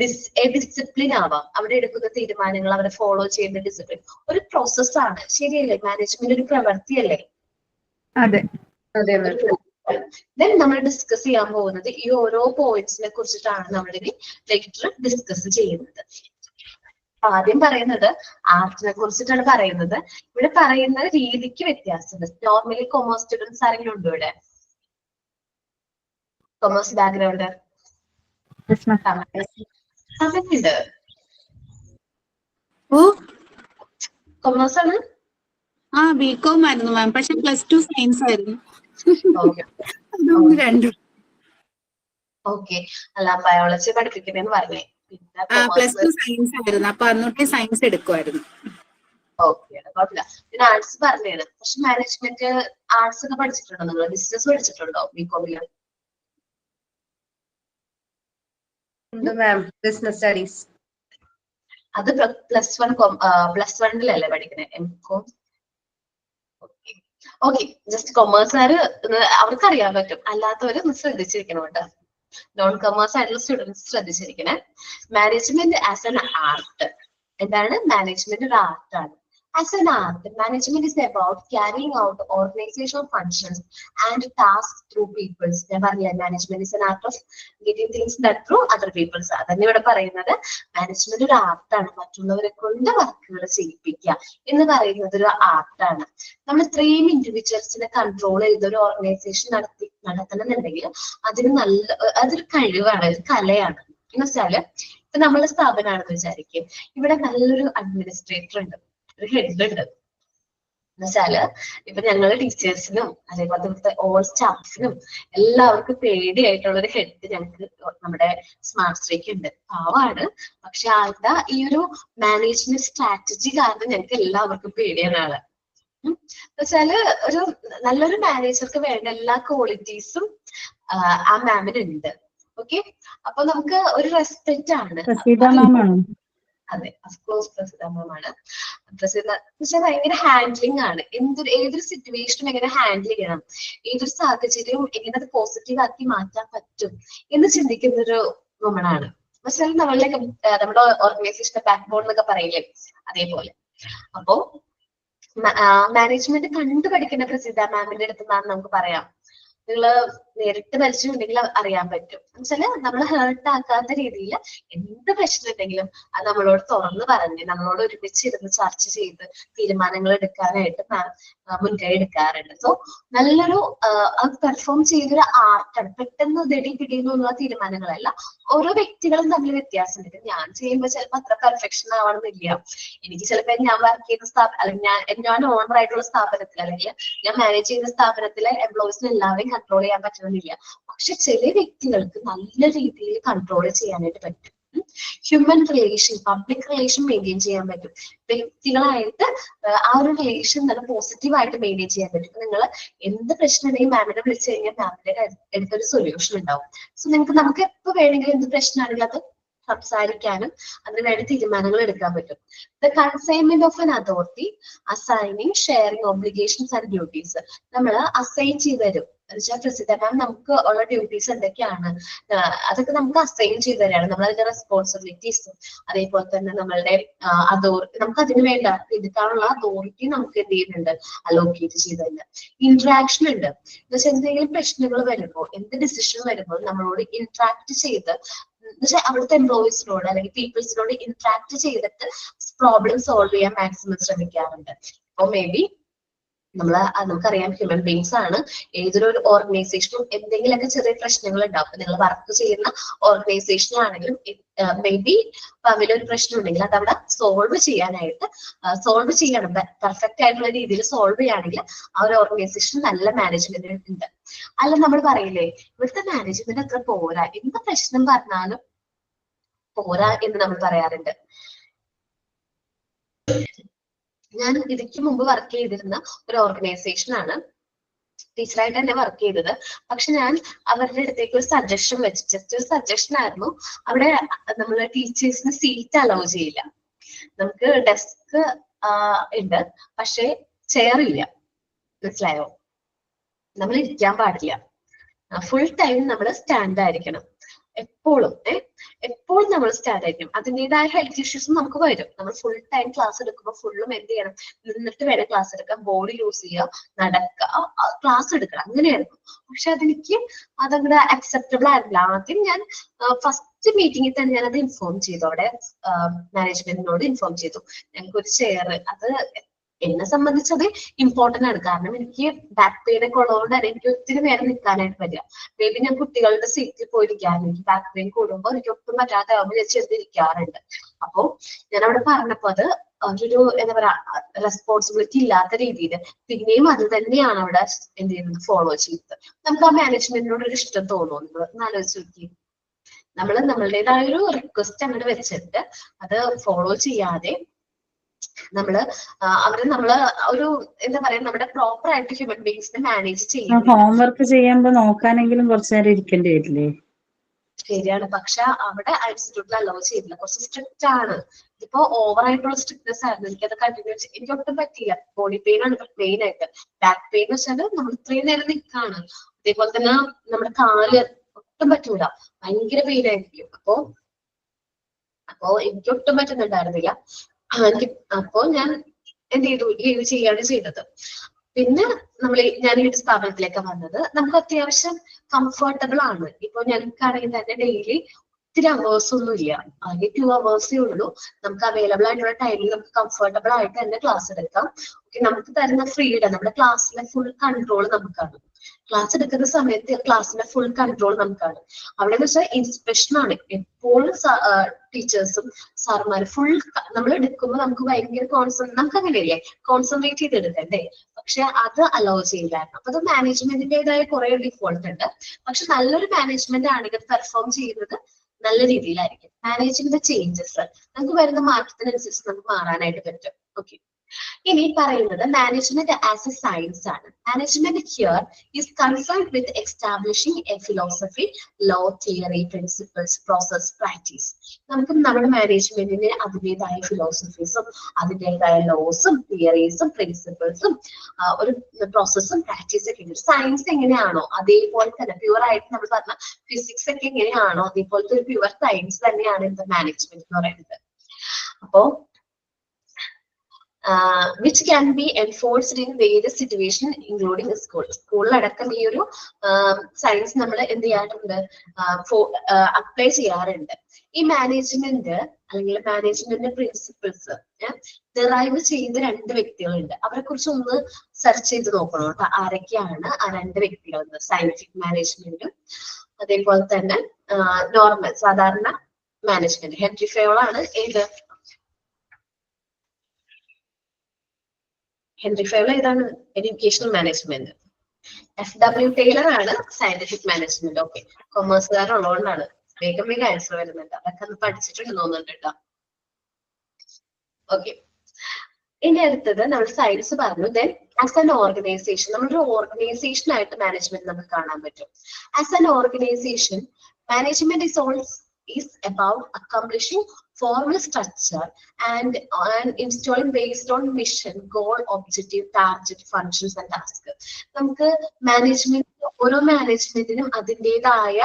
ഡിസിപ്ലിൻ ആവാം. അവിടെ എടുക്കുന്ന തീരുമാനങ്ങൾ, അവരെ ഫോളോ ചെയ്യുന്ന ഡിസിപ്ലിൻ ഒരു പ്രോസസ്സാണ്. ശരിയല്ലേ? മാനേജ്മെന്റ് ഒരു പ്രവൃത്തിയല്ലേ? അതെ അതെ. ദെൻ നമ്മൾ ഡിസ്കസ് ചെയ്യാൻ പോകുന്നത് ഈ ഓരോ പോയിന്റ്സിനെ കുറിച്ചിട്ടാണ് നമ്മൾ ഇനി ലെക്ചർ ഡിസ്കസ് ചെയ്യുന്നത്. ആദ്യം പറയുന്നത് ആർട്ടിനെ കുറിച്ചിട്ടാണ് പറയുന്നത്. ഇവിടെ പറയുന്ന രീതിക്ക് വ്യത്യാസമുണ്ട്. നോർമലി കൊമേഴ്സ് സ്റ്റുഡൻസ് ആരെങ്കിലും ഉണ്ടോ ഇവിടെ? കൊമേഴ്സ് ബാക്ക്ഗ്രൗണ്ട് ഉണ്ട്. ഓ കൊമേഴ്സ് ആണ്. ആ ബികോം ആയിരുന്നു മാം, പക്ഷെ +2 സയൻസ് ആയിരുന്നു. ഓക്കെ അതുകൊണ്ട് രണ്ടും. ഓക്കെ, അല്ല ബയോളജി പഠിപ്പിക്കുന്നതെന്ന് പറഞ്ഞേ. പിന്നെ +2 സയൻസ് ആയിരുന്നു, അപ്പൊ അന്നോട്ടേ സയൻസ് എടുക്കുമായിരുന്നു. ഓക്കെ, കുഴപ്പമില്ല. പിന്നെ ആർട്സ് പറഞ്ഞതാണ്. പക്ഷെ മാനേജ്മെന്റ് ആർട്സ് ഒക്കെ പഠിച്ചിട്ടുണ്ടോ നിങ്ങൾ? ബിസിനസ് പഠിച്ചിട്ടുണ്ടോ ബികോമില്? Business studies. അത് +1 പഠിക്കണേ എംകോം. ഓക്കെ, ജസ്റ്റ് കൊമേഴ്സുകാര് അവർക്ക് അറിയാൻ പറ്റും, അല്ലാത്തവര് ഒന്ന് ശ്രദ്ധിച്ചിരിക്കണം കേട്ടോ. നോൺ കൊമേഴ്സ് ആയിട്ടുള്ള സ്റ്റുഡൻസ് ശ്രദ്ധിച്ചിരിക്കണേ. Management as an art. എന്താണ് മാനേജ്മെന്റ്? ഒരു ആർട്ടാണ്. As an art, management is about carrying out organizational functions and tasks through people. Management is an art of getting things done through other people. അതന്നെ ഇവിടെ പറയുന്നത് management ഒരു ആർട്ടാണ്. മറ്റുള്ളവരെ കൊണ്ട് വർക്കുകൾ ചെയ്യിപ്പിക്കുക എന്ന് പറയുന്നത് ഒരു ആർട്ടാണ്. നമ്മൾ ഇത്രയും ഇൻഡിവിജ്വൽസിനെ കൺട്രോൾ ചെയ്ത ഒരു ഓർഗനൈസേഷൻ നടത്തണമെന്നുണ്ടെങ്കിൽ അതൊരു കഴിവാണ്, ഒരു കലയാണ്. എന്ന് വെച്ചാല് ഇപ്പൊ നമ്മളെ സ്ഥാപനമാണെന്ന് വിചാരിക്കും. ഇവിടെ നല്ലൊരു അഡ്മിനിസ്ട്രേറ്റർ ഉണ്ട്, ഒരു ഹെഡ് ഉണ്ട്. എന്നുവെച്ചാല് ഇപ്പൊ ഞങ്ങള് ടീച്ചേഴ്സിനും അതേപോലത്തെ ഓൾ സ്റ്റാഫിനും എല്ലാവർക്കും പേടിയായിട്ടുള്ള ഒരു ഹെഡ് ഞങ്ങൾക്ക് നമ്മുടെ സ്മാർട്ട് സ്ട്രീക്ക് ഉണ്ട്. പാവാണ്, പക്ഷെ ആളുടെ ഈ ഒരു മാനേജ്മെന്റ് സ്ട്രാറ്റജി കാരണം ഞങ്ങൾക്ക് എല്ലാവർക്കും പേടിയാണ് ആള്. എന്നുവെച്ചാല് ഒരു നല്ലൊരു മാനേജർക്ക് വേണ്ട എല്ലാ ക്വാളിറ്റീസും ആ മാമിന് ഉണ്ട്. ഓക്കെ, അപ്പൊ നമുക്ക് ഒരു റെസ്പെക്റ്റ് ആണ്. അതെ, അഫ്കോഴ്സ് പ്രസിദ്ധമാണ്. പ്രസിദ്ധ പക്ഷെ ഭയങ്കര ഹാൻഡ്ലിംഗ് ആണ്. ഏതൊരു സിറ്റുവേഷനും എങ്ങനെ ഹാൻഡിൽ ചെയ്യണം, ഏതൊരു സാഹചര്യവും എങ്ങനെ അത് പോസിറ്റീവ് ആക്കി മാറ്റാൻ പറ്റും എന്ന് ചിന്തിക്കുന്ന ഒരു വുമണാണ്. പക്ഷെ നമ്മുടെ ഓർഗനൈസേഷന്റെ ബാക്ക് ബോൺ എന്നൊക്കെ പറയില്ലേ, അതേപോലെ. അപ്പോ മാനേജ്മെന്റ് കണ്ടു പഠിക്കുന്ന പ്രസിദ്ധ മാമിന്റെ അടുത്ത് നിന്നാണ് നമുക്ക് പറയാം. നിങ്ങള് നേരിട്ട് പരിചയമുണ്ടെങ്കിൽ അറിയാൻ പറ്റും. എന്നുവെച്ചാല് നമ്മൾ ഹേർട്ട് ആക്കാത്ത രീതിയിൽ എന്ത് പ്രശ്നം ഉണ്ടെങ്കിലും അത് നമ്മളോട് തുറന്ന് പറഞ്ഞ് നമ്മളോട് ഒരുമിച്ചിരുന്ന് ചർച്ച ചെയ്ത് തീരുമാനങ്ങൾ എടുക്കാനായിട്ട് മുൻകൈ എടുക്കാറുണ്ട്. സോ നല്ലൊരു അത് പെർഫോം ചെയ്തൊരു ആർട്ടാണ്. പെട്ടെന്ന് പിടിയെന്നുള്ള തീരുമാനങ്ങളല്ല. ഓരോ വ്യക്തികളും തമ്മിൽ വ്യത്യാസമുണ്ട്. ഞാൻ ചെയ്യുമ്പോൾ ചിലപ്പോൾ അത്ര പെർഫെക്ഷൻ ആവണമെന്നില്ല. എനിക്ക് ചിലപ്പോൾ ഞാൻ വർക്ക് ചെയ്യുന്ന അല്ലെങ്കിൽ ഞാൻ ഓണർ ആയിട്ടുള്ള സ്ഥാപനത്തിൽ അല്ലെങ്കിൽ ഞാൻ മാനേജ് ചെയ്യുന്ന സ്ഥാപനത്തിലെ എംപ്ലോയീസിന് എല്ലാവരെയും കൺട്രോൾ ചെയ്യാൻ പറ്റണമെന്നില്ല. പക്ഷെ ചില വ്യക്തികൾക്ക് നല്ല രീതിയിൽ കൺട്രോൾ ചെയ്യാനായിട്ട് പറ്റും. Human relation, public relation maintain ചെയ്യാൻ പറ്റും. വ്യക്തികളായിട്ട് ആ ഒരു റിലേഷൻ നല്ല പോസിറ്റീവായിട്ട് മെയിൻറ്റെയിൻ ചെയ്യാൻ പറ്റും. നിങ്ങൾ എന്ത് പ്രശ്നം ഉണ്ടെങ്കിൽ മാമിനെ വിളിച്ചു കഴിഞ്ഞാൽ മാമിന്റെ അടുത്തൊരു സൊല്യൂഷൻ ഉണ്ടാവും. സോ നമുക്ക് എപ്പോ വേണമെങ്കിലും എന്ത് പ്രശ്നമാണെങ്കിലും അത് സംസാരിക്കാനും അതിനുവേണ്ടി തീരുമാനങ്ങൾ എടുക്കാൻ പറ്റും. The consignment of N authority, assigning, sharing obligations and duties. നമ്മൾ അസൈൻ ചെയ്ത് തരും. എന്നുവെച്ചാൽ പ്രസിദ്ധ മാം നമുക്ക് ഉള്ള ഡ്യൂട്ടീസ് എന്തൊക്കെയാണ് അതൊക്കെ നമുക്ക് അസൈൻ ചെയ്ത് തരാണ്. നമ്മൾ അതിന്റെ റെസ്പോൺസിബിലിറ്റീസും അതേപോലെ തന്നെ നമ്മളുടെ അതോറിറ്റി, നമുക്ക് അതിന് വേണ്ട എടുക്കാനുള്ള അതോറിറ്റി നമുക്ക് എന്ത് ചെയ്യുന്നുണ്ട്, അലോക്കേറ്റ് ചെയ്ത് തന്നെ. ഇന്ററാക്ഷൻ ഉണ്ട്. എന്നുവെച്ചാൽ എന്തെങ്കിലും പ്രശ്നങ്ങൾ വരുമ്പോൾ, എന്ത് ഡിസിഷൻ വരുമ്പോൾ നമ്മളോട് ഇന്ററാക്ട് ചെയ്ത് എന്നുവെച്ചാൽ അവിടുത്തെ എംപ്ലോയീസിനോട് അല്ലെങ്കിൽ പീപ്പിൾസിനോട് ഇന്ററാക്ട് ചെയ്തിട്ട് പ്രോബ്ലം സോൾവ് ചെയ്യാൻ മാക്സിമം ശ്രമിക്കാറുണ്ട്. അപ്പോൾ മേ ബി നമുക്കറിയാം ഹ്യൂമൻ ബീങ്സ് ആണ്. ഏതൊരു ഓർഗനൈസേഷനും എന്തെങ്കിലുമൊക്കെ ചെറിയ പ്രശ്നങ്ങൾ ഉണ്ടാവും. നിങ്ങൾ വർക്ക് ചെയ്യുന്ന ഓർഗനൈസേഷനിലാണെങ്കിലും മേ ബി അതിലൊരു പ്രശ്നം ഉണ്ടെങ്കിൽ അത് അവിടെ സോൾവ് ചെയ്യണം. പെർഫെക്റ്റ് ആയിട്ടുള്ള രീതിയിൽ സോൾവ് ചെയ്യുകയാണെങ്കിൽ ആ ഒരു ഓർഗനൈസേഷൻ നല്ല മാനേജ്മെന്റ് ഉണ്ട്. അല്ല നമ്മൾ പറയില്ലേ ഇവിടുത്തെ മാനേജ്മെന്റ് അത്ര പോരാ, എന്ത് പ്രശ്നം പറഞ്ഞാലും പോരാ എന്ന് നമ്മൾ പറയാറുണ്ട്. ഞാൻ ഇതിക്ക് മുമ്പ് വർക്ക് ചെയ്തിരുന്ന ഒരു ഓർഗനൈസേഷനാണ്. ടീച്ചറായിട്ട് തന്നെ വർക്ക് ചെയ്തത്. പക്ഷെ ഞാൻ അവരുടെ അടുത്തേക്ക് ഒരു സജഷൻ വെച്ചു. ജസ്റ്റ് ഒരു സജഷൻ ആയിരുന്നു. അവിടെ നമ്മൾ ടീച്ചേഴ്സിന് സീറ്റ് അലോ ചെയ്യില്ല. നമുക്ക് ഡെസ്ക് ഉണ്ട്, പക്ഷെ ചെയർ ഇല്ല. മനസ്സിലായോ? നമ്മൾ ഇരിക്കാൻ പാടില്ല. ഫുൾ ടൈം നമ്മൾ സ്റ്റാൻഡ് ആയിരിക്കണം. എപ്പോഴും നമ്മൾ സ്റ്റാൻഡ് ആയിരിക്കും. അതിൻ്റെതായ ഹെൽത്ത് ഇഷ്യൂസും നമുക്ക് വരും. നമ്മൾ ഫുൾ ടൈം ക്ലാസ് എടുക്കുമ്പോൾ ഫുള്ളും എന്ത് ചെയ്യണം, നിന്നിട്ട് വേണം ക്ലാസ് എടുക്കാം, ബോഡി യൂസ് ചെയ്യുക, നടക്കുക, ക്ലാസ് എടുക്കണം, അങ്ങനെയായിരുന്നു. പക്ഷെ അതങ്ങോട്ട് അക്സെപ്റ്റബിൾ ആയിരുന്നില്ല. ആദ്യം ഞാൻ ഫസ്റ്റ് ഫസ്റ്റ് മീറ്റിംഗിൽ തന്നെ ഞാനത് ഇൻഫോം ചെയ്തു, അവിടെ മാനേജ്മെന്റിനോട് ഇൻഫോം ചെയ്തു ഞങ്ങൾക്ക് ഒരു ചെയർ. അത് എന്നെ സംബന്ധിച്ചത് ഇമ്പോർട്ടന്റ് ആണ്, കാരണം എനിക്ക് ബാക്ക് പെയിൻ ഒക്കെ ഉള്ളതുകൊണ്ട് തന്നെ എനിക്ക് ഒത്തിരി നേരം നിൽക്കാനായിട്ട് പറ്റില്ല. മേ ബി ഞാൻ കുട്ടികളുടെ സീറ്റിൽ പോയിരിക്കാറുണ്ട്, എനിക്ക് ബാക്ക് പെയിൻ കൂടുമ്പോൾ എനിക്ക് ഒട്ടും പറ്റാത്താവുമ്പോൾ ഞാൻ ചെറുതിരിക്കാറുണ്ട്. അപ്പോ ഞാൻ അവിടെ പറഞ്ഞപ്പോ അത് ഒരു എന്താ പറയാ റെസ്പോൺസിബിലിറ്റി ഇല്ലാത്ത രീതിയിൽ പിന്നെയും അത് തന്നെയാണ് അവിടെ എന്ത് ചെയ്യുന്നത്, ഫോളോ ചെയ്തത്. നമുക്ക് ആ മാനേജ്മെന്റിനോട് ഒരു ഇഷ്ടം തോന്നുന്നു എന്ന് ആലോചിച്ച് നോക്കി. നമ്മളുടേതായ ഒരു റിക്വസ്റ്റ് അങ്ങോട്ട് വെച്ചിട്ട് അത് ഫോളോ ചെയ്യാതെ നമ്മള് ഒരു എന്താ പറയാ നമ്മുടെ പ്രോപ്പർ ആയിട്ട് ഹ്യൂമൻ ബീങ്സിനെ മാനേജ് ചെയ്യുന്നത്. ഹോംവർക്ക് ചെയ്യുമ്പോ നോക്കാനെങ്കിലും കുറച്ചു നേരം ഇരിക്കേണ്ടി വരില്ലേ? ശരിയാണ്, പക്ഷെ അവിടെ ഇൻസ്റ്റിറ്റ്യൂട്ടിൽ അലോ ചെയ്തില്ല, കുറച്ച് സ്ട്രിക്റ്റ് ആണ്. ഇപ്പൊ ഓവർ ആയിട്ടുള്ള സ്ട്രിക്ട്നെസ് ആയിരുന്നു, എനിക്കത് കണ്ടിന്യൂ എനിക്ക് ഒട്ടും പറ്റിയില്ല. ബോഡി പെയിൻ ആണ് മെയിൻ ആയിട്ട്. ബാക്ക് പെയിൻ എന്ന് വെച്ചാൽ നമ്മൾ ഇത്രയും നേരം നിൽക്കാണ്, അതേപോലെ തന്നെ നമ്മുടെ കാല് ഒട്ടും പറ്റൂല, ഭയങ്കര പെയിൻ ആയിരിക്കും. അപ്പോ എനിക്ക് ഒട്ടും പറ്റുന്നുണ്ടായിരുന്നില്ല. അപ്പോ ഞാൻ എന്ത് ചെയ്തു, ലീവ് ചെയ്യാണ് ചെയ്തത്. പിന്നെ ഞാൻ ഈ സ്ഥാപനത്തിലേക്ക് വന്നത് നമുക്ക് അത്യാവശ്യം കംഫർട്ടബിൾ ആണ്. ഇപ്പൊ ഞങ്ങൾക്കാണെങ്കിൽ തന്നെ ഡെയിലി ഒത്തിരി അവേഴ്സ് ഒന്നും ഇല്ല, ആകെ 2 hours ഉള്ളൂ. നമുക്ക് അവൈലബിൾ ആയിട്ടുള്ള ടൈമിൽ നമുക്ക് കംഫർട്ടബിൾ ആയിട്ട് തന്നെ ക്ലാസ് എടുക്കാം. നമുക്ക് തരുന്ന ഫ്രീഡം, നമ്മുടെ ക്ലാസ്സിലെ ഫുൾ കൺട്രോൾ നമുക്കാണ്. ക്ലാസ് എടുക്കുന്ന സമയത്ത് ക്ലാസ്സിലെ ഫുൾ കൺട്രോൾ നമുക്കാണ്. അവിടെ എന്ന് വെച്ചാൽ ഇൻസ്പെക്ഷൻ ആണ് എപ്പോഴും. ടീച്ചേഴ്സും സാറുമാരും ഫുൾ നമ്മൾ എടുക്കുമ്പോൾ നമുക്ക് ഭയങ്കര നമുക്ക് അങ്ങനെയല്ലേ കോൺസെൻട്രേറ്റ് ചെയ്തെടുക്കണ്ടേ, പക്ഷെ അത് അലോ ചെയ്യില്ലായിരുന്നു. അപ്പൊ അത് മാനേജ്മെന്റിന്റേതായ കുറെ ഡിഫോൾട്ട് ഉണ്ട്. പക്ഷെ നല്ലൊരു മാനേജ്മെന്റ് ആണെങ്കിൽ പെർഫോം ചെയ്യുന്നത് നല്ല രീതിയിലായിരിക്കും. മാനേജിംഗ് ചേഞ്ചസ് നമുക്ക് വരുന്ന മാറ്റത്തിനനുസരിച്ച് നമുക്ക് മാറാനായിട്ട് പറ്റും. ഓക്കെ, ഇനി പറയുന്നത് മാനേജ്മെന്റ് ആസ് എ സയൻസ് ആണ്. Management here is concerned with establishing a philosophy, law, theory, principles, process, practice. നമുക്ക് നമ്മുടെ മാനേജ്മെന്റിന് അതിൻ്റെതായ ഫിലോസഫീസും അതിൻ്റെതായ ലോസും തിയറീസും പ്രിൻസിപ്പിൾസും ഒരു പ്രോസസ്സും പ്രാക്ടീസും ഒക്കെ ഉണ്ട്. സയൻസ് എങ്ങനെയാണോ അതേപോലെ തന്നെ പ്യുവർ ആയിട്ട് നമ്മൾ പറഞ്ഞ ഫിസിക്സ് ഒക്കെ എങ്ങനെയാണോ അതേപോലത്തെ ഒരു പ്യുവർ സയൻസ് തന്നെയാണ് ഇന്നത്തെ മാനേജ്മെന്റ് എന്ന് പറയുന്നത്. അപ്പോ which can be enforced in various situations including school. സ്കൂളിലടക്കം ഈ ഒരു സയൻസ് നമ്മൾ എന്ത് ചെയ്യാറുണ്ട്, അപ്ലൈ ചെയ്യാറുണ്ട്. ഈ മാനേജ്മെന്റ് അല്ലെങ്കിൽ മാനേജ്മെന്റ് പ്രിൻസിപ്പിൾസ് ഡിറൈവ് ചെയ്യുന്ന 2 വ്യക്തികളുണ്ട്. അവരെ കുറിച്ച് ഒന്ന് സെർച്ച് ചെയ്ത് നോക്കണം കേട്ടോ, ആരൊക്കെയാണ് ആ 2 വ്യക്തികൾ. സയന്റിഫിക് മാനേജ്മെന്റും അതേപോലെ തന്നെ നോർമൽ സാധാരണ മാനേജ്മെന്റ്. ഹെൻറി ഫയോൾ ആണ് ഏത്, ഹെൻറി ഫയോൾ ഏതാണ് എഡ്യൂക്കേഷണൽ മാനേജ്മെന്റ്. FW ടൈലർ ആണ് സയന്റിഫിക് മാനേജ്മെന്റ്. ഓക്കെ, കൊമേഴ്സുകാരുള്ളതുകൊണ്ടാണ് വേഗം ആൻസർ വരുന്നുണ്ട്. അതൊക്കെ ഒന്ന് പഠിച്ചിട്ടുണ്ട് തോന്നുന്നുണ്ട് കേട്ടോ. ഓക്കെ, ഇനി അടുത്തത് നമ്മൾ സയൻസ് പറഞ്ഞു. ദെൻ ആസ് ആൻ ഓർഗനൈസേഷൻ, നമ്മളൊരു ഓർഗനൈസേഷൻ ആയിട്ട് മാനേജ്മെന്റ് നമുക്ക് കാണാൻ പറ്റും. As an organisation management is about accomplishing formal structure and installing based on mission, goal, objective, target, functions and task. നമുക്ക് മാനേജ്മെന്റ് ഓരോ മാനേജ്മെന്റിനും അതിൻ്റെതായ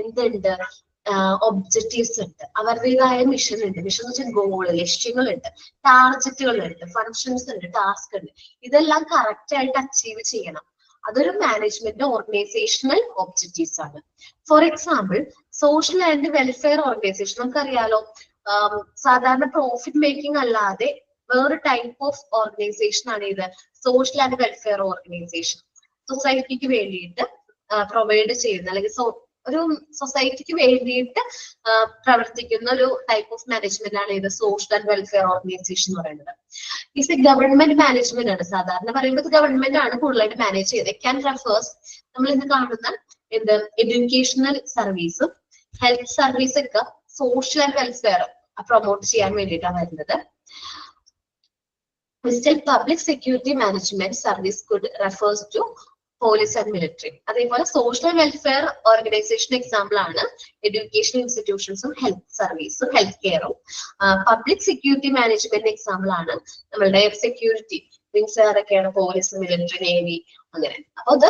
എന്തുണ്ട്, ഒബ്ജക്റ്റീവ്സ് ഉണ്ട്, അവരുടേതായ മിഷൻ ഉണ്ട്. മിഷൻ എന്ന് വെച്ചാൽ ഗോള്, ലക്ഷ്യങ്ങളുണ്ട്, ടാർജറ്റുകളുണ്ട്, ഫങ്ഷൻസ് ഉണ്ട്, ടാസ്ക് ഉണ്ട്. ഇതെല്ലാം കറക്റ്റ് ആയിട്ട് അച്ചീവ് ചെയ്യണം. അതൊരു മാനേജ്മെന്റ് ഓർഗനൈസേഷണൽ ഒബ്ജക്റ്റീവ്സ് ആണ്. For example social and welfare organisation നമുക്കറിയാലോ, സാധാരണ പ്രോഫിറ്റ് മേക്കിംഗ് അല്ലാതെ വേറെ ടൈപ്പ് ഓഫ് ഓർഗനൈസേഷൻ ആണ് ഇത് സോഷ്യൽ ആൻഡ് വെൽഫെയർ ഓർഗനൈസേഷൻ. സൊസൈറ്റിക്ക് വേണ്ടിയിട്ട് പ്രൊവൈഡ് ചെയ്യുന്ന അല്ലെങ്കിൽ ഒരു സൊസൈറ്റിക്ക് വേണ്ടിയിട്ട് പ്രവർത്തിക്കുന്ന ഒരു ടൈപ്പ് ഓഫ് മാനേജ്മെന്റ് ആണ് ഇത് സോഷ്യൽ ആൻഡ് വെൽഫെയർ ഓർഗനൈസേഷൻ എന്ന് പറയുന്നത്. ഇത് ഗവൺമെന്റ് മാനേജ്മെന്റ് ആണ്. സാധാരണ പറയുമ്പോൾ ഗവൺമെന്റ് ആണ് കൂടുതലായിട്ട് മാനേജ് ചെയ്തത്. ക്യാൻ റെഫേഴ്സ് നമ്മൾ ഇന്ന് കാണുന്ന എന്ത് എഡ്യൂക്കേഷണൽ സർവീസും ഹെൽത്ത് സർവീസ് ഒക്കെ സോഷ്യൽ ആൻഡ് വെൽഫെയർ പ്രൊമോട്ട് ചെയ്യാൻ വേണ്ടിയിട്ടാണ് വരുന്നത്. Public security management service could refers to police and military. അതേപോലെ സോഷ്യൽ വെൽഫെയർ ഓർഗനൈസേഷൻ എക്സാമ്പിൾ ആണ് എഡ്യൂക്കേഷൻ ഇൻസ്റ്റിറ്റ്യൂഷൻസും ഹെൽത്ത് സർവീസും ഹെൽത്ത് കെയറും. പബ്ലിക് സെക്യൂരിറ്റി മാനേജ്മെന്റ് എക്സാമ്പിൾ ആണ് നമ്മളുടെ സെക്യൂരിറ്റി മീൻസ് ആരൊക്കെയാണ്, പോലീസ്, മിലിറ്ററി, നേവി അങ്ങനെ. അപ്പൊ അത്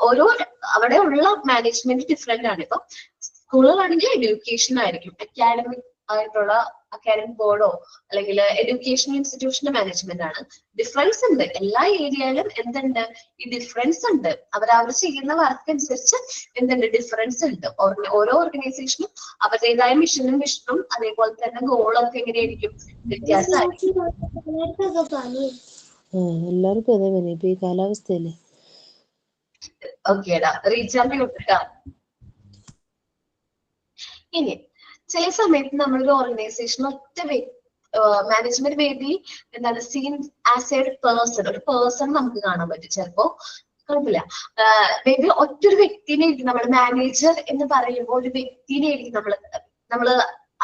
ഓരോ അവിടെ ഉള്ള മാനേജ്മെന്റ് ഡിഫറെന്റ് ആണ്. ഇപ്പൊ സ്കൂളുകളാണെങ്കിൽ എഡ്യൂക്കേഷൻ ആയിരിക്കും, അക്കാഡമിക് ആയിട്ടുള്ള അക്കാഡമിക് ബോർഡോ അല്ലെങ്കിൽ എഡ്യൂക്കേഷണൽ ഇൻസ്റ്റിറ്റ്യൂഷന്റെ മാനേജ്മെന്റ് ആണ്. ഡിഫറൻസ് ഉണ്ട് എല്ലാ ഏരിയയിലും. എന്തുണ്ട്? ഈ ഡിഫറൻസ് ഉണ്ട്. അവർ ചെയ്യുന്ന വർക്ക് അനുസരിച്ച് എന്തുണ്ട്? ഡിഫറൻസ് ഉണ്ട്. ഓരോ ഓർഗനൈസേഷനും അവരുടേതായ മിഷനും വിഷനും അതേപോലെ തന്നെ ഗോളൊക്കെ എങ്ങനെയായിരിക്കും? വ്യത്യാസമായിരിക്കും. എല്ലാവർക്കും അതേ പനി ഇപ്പൊ ഈ കാലാവസ്ഥയല്ലേ. ഓക്കേടാ, റീചാർജ് കൊടുത്തിട്ടാ. ഇനി ചില സമയത്ത് നമ്മളൊരു ഓർഗനൈസേഷൻ ഒറ്റ മാനേജ്മെന്റ് മേ ബി എന്താണ് സീൻ ആസ് എ പേഴ്സൺ. ഒരു പേഴ്സൺ നമുക്ക് കാണാൻ പറ്റും. ചിലപ്പോ കുഴപ്പമില്ല, മേ ബി ഒറ്റൊരു വ്യക്തിനെ ആയിരിക്കും നമ്മൾ മാനേജർ എന്ന് പറയുമ്പോൾ ഒരു വ്യക്തിനെ ആയിരിക്കും നമ്മള്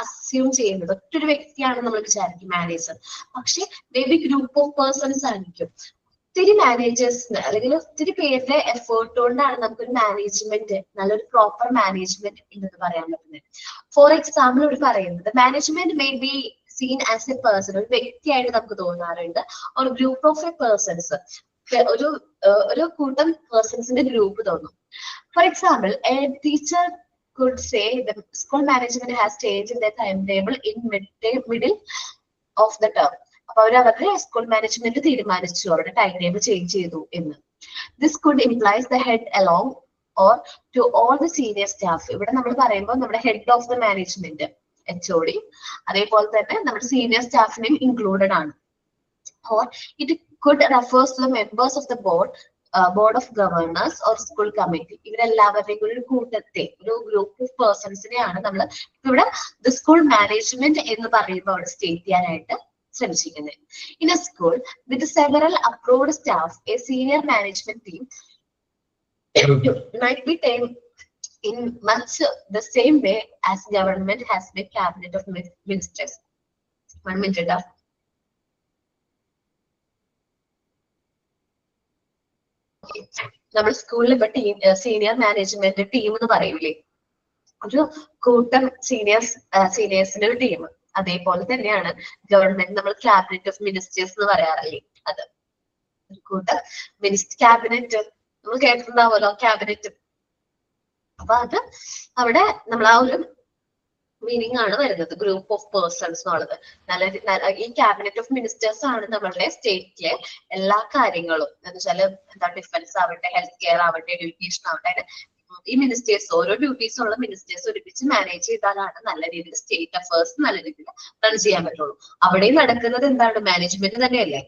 അസ്യൂം ചെയ്യുന്നത്. ഒറ്റൊരു വ്യക്തിയാണ് നമ്മൾ വിചാരിക്കും മാനേജർ. പക്ഷെ may be group of persons ആയിരിക്കും. ഒത്തിരി മാനേജേഴ്സിന് അല്ലെങ്കിൽ ഒത്തിരി പേരുടെ എഫേർട്ട് കൊണ്ടാണ് നമുക്കൊരു മാനേജ്മെന്റ്, നല്ലൊരു പ്രോപ്പർ മാനേജ്മെന്റ് എന്ന് പറയാൻ പറ്റുന്നത്. ഫോർ എക്സാമ്പിൾ ഇവിടെ പറയുന്നത് management may be seen as A person, ഒരു വ്യക്തിയായിട്ട് നമുക്ക് തോന്നാറുണ്ട്. ഒരു ഗ്രൂപ്പ് ഓഫ് എ പേഴ്സൺസ്, ഒരു കൂട്ടം പേഴ്സൺസിന്റെ ഗ്രൂപ്പ് തോന്നും. For example A teacher could say the school management has changed their timetable in middle of the term. അപ്പൊ അവരുടെ സ്കൂൾ മാനേജ്മെന്റ് തീരുമാനിച്ചു അവരുടെ ടൈം ടേബിൾ ചേഞ്ച് ചെയ്തു എന്ന്. This could implies the head along or to all the senior staff. ഇവിടെ നമ്മൾ പറയുമ്പോൾ നമ്മുടെ head of the management HOD അതേപോലെ തന്നെ നമ്മുടെ സീനിയർ സ്റ്റാഫിനെയും ഇൻക്ലൂഡഡ് ആണ്. Or it could refers to the members of the board of governors or school committee. ഇവരെല്ലാവരുടെയും ഒരു കൂട്ടത്തെ, ഒരു ഗ്രൂപ്പ് ഓഫ് പേഴ്സൺസിനെയാണ് നമ്മൾ ഇവിടെ ദ സ്കൂൾ മാനേജ്മെന്റ് എന്ന് പറയുമ്പോൾ അവിടെ സ്റ്റേറ്റ് ചെയ്യാനായിട്ട് ശ്രമിച്ചിരിക്കുന്നത്. In a school with several approved staff, a senior management team might be taken in much the same way as government has the cabinet of ministers. 1 minute. നമ്മൾ സ്കൂളിൽ ഇപ്പൊ senior management team എന്ന് പറയൂലേ, ഒരു കൂട്ടം സീനിയേഴ്സിന്റെ ഒരു team. അതേപോലെ തന്നെയാണ് ഗവൺമെന്റ് നമ്മൾ ക്യാബിനറ്റ് ഓഫ് മിനിസ്റ്റേഴ്സ് എന്ന് പറയാറില്ലേ, അത് ഒരു കൂട്ടം ക്യാബിനറ്റ് നമ്മൾ കേട്ടിട്ടുണ്ടാവുമല്ലോ, ക്യാബിനറ്റ്. അപ്പൊ അത് അവിടെ നമ്മൾ ആ ഒരു മീനിങ് ആണ് വരുന്നത്, ഗ്രൂപ്പ് ഓഫ് പേഴ്സൺസ് എന്നുള്ളത്. ഈ ക്യാബിനറ്റ് ഓഫ് മിനിസ്റ്റേഴ്സ് ആണ് നമ്മളുടെ സ്റ്റേറ്റിലെ എല്ലാ കാര്യങ്ങളും എന്ന് വെച്ചാൽ എന്താ ഡിഫൻസ് ആവട്ടെ, ഹെൽത്ത് കെയർ ആവട്ടെ, എഡ്യൂക്കേഷൻ ആവട്ടെ, ഈ മിനിസ്റ്റേഴ്സ് ഓരോ ഡ്യൂട്ടീസ് ഉള്ള മിനിസ്റ്റേഴ്സ് ഒരുമിച്ച് മാനേജ് ചെയ്താലാണ് നല്ല രീതിയിൽ സ്റ്റേറ്റ് അഫയേഴ്സ് നല്ല രീതിയിൽ റൺ ചെയ്യാൻ പറ്റുള്ളൂ. അവിടെയും നടക്കുന്നത് എന്താണ്? മാനേജ്മെന്റ് തന്നെയല്ലേ.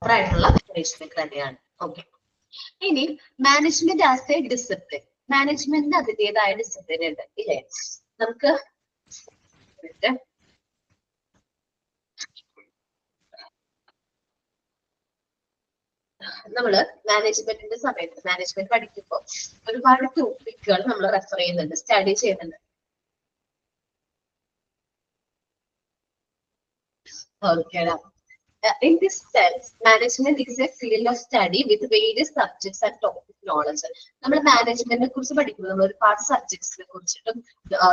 ആയിട്ടുള്ള മാനേജ്മെന്റ് തന്നെയാണ്. ഓക്കെ, ഇനി മാനേജ്മെന്റ് ആസ് എ ഡിസിപ്ലിൻ. മാനേജ്മെന്റിന് അതിൻ്റെതായ ഡിസിപ്ലിൻ ഉണ്ട് ഇല്ലേ? നമുക്ക് നമ്മള് മാനേജ്മെന്റിന്റെ സമയത്ത് മാനേജ്മെന്റ് പഠിക്കുമ്പോൾ ഒരുപാട് ടോപ്പിക്കുകൾ നമ്മൾ റെഫർ ചെയ്യുന്നുണ്ട്, സ്റ്റഡി ചെയ്യുന്നുണ്ട്. ഓക്കേടാ. In this sense, management is a field of study with various subjects and topic knowledge. നമ്മൾ മാനേജ്മെന്റിനെ കുറിച്ച് പഠിക്കുമ്പോൾ നമ്മൾ ഒരുപാട് സബ്ജക്ട്സിനെ കുറിച്ചിട്ടും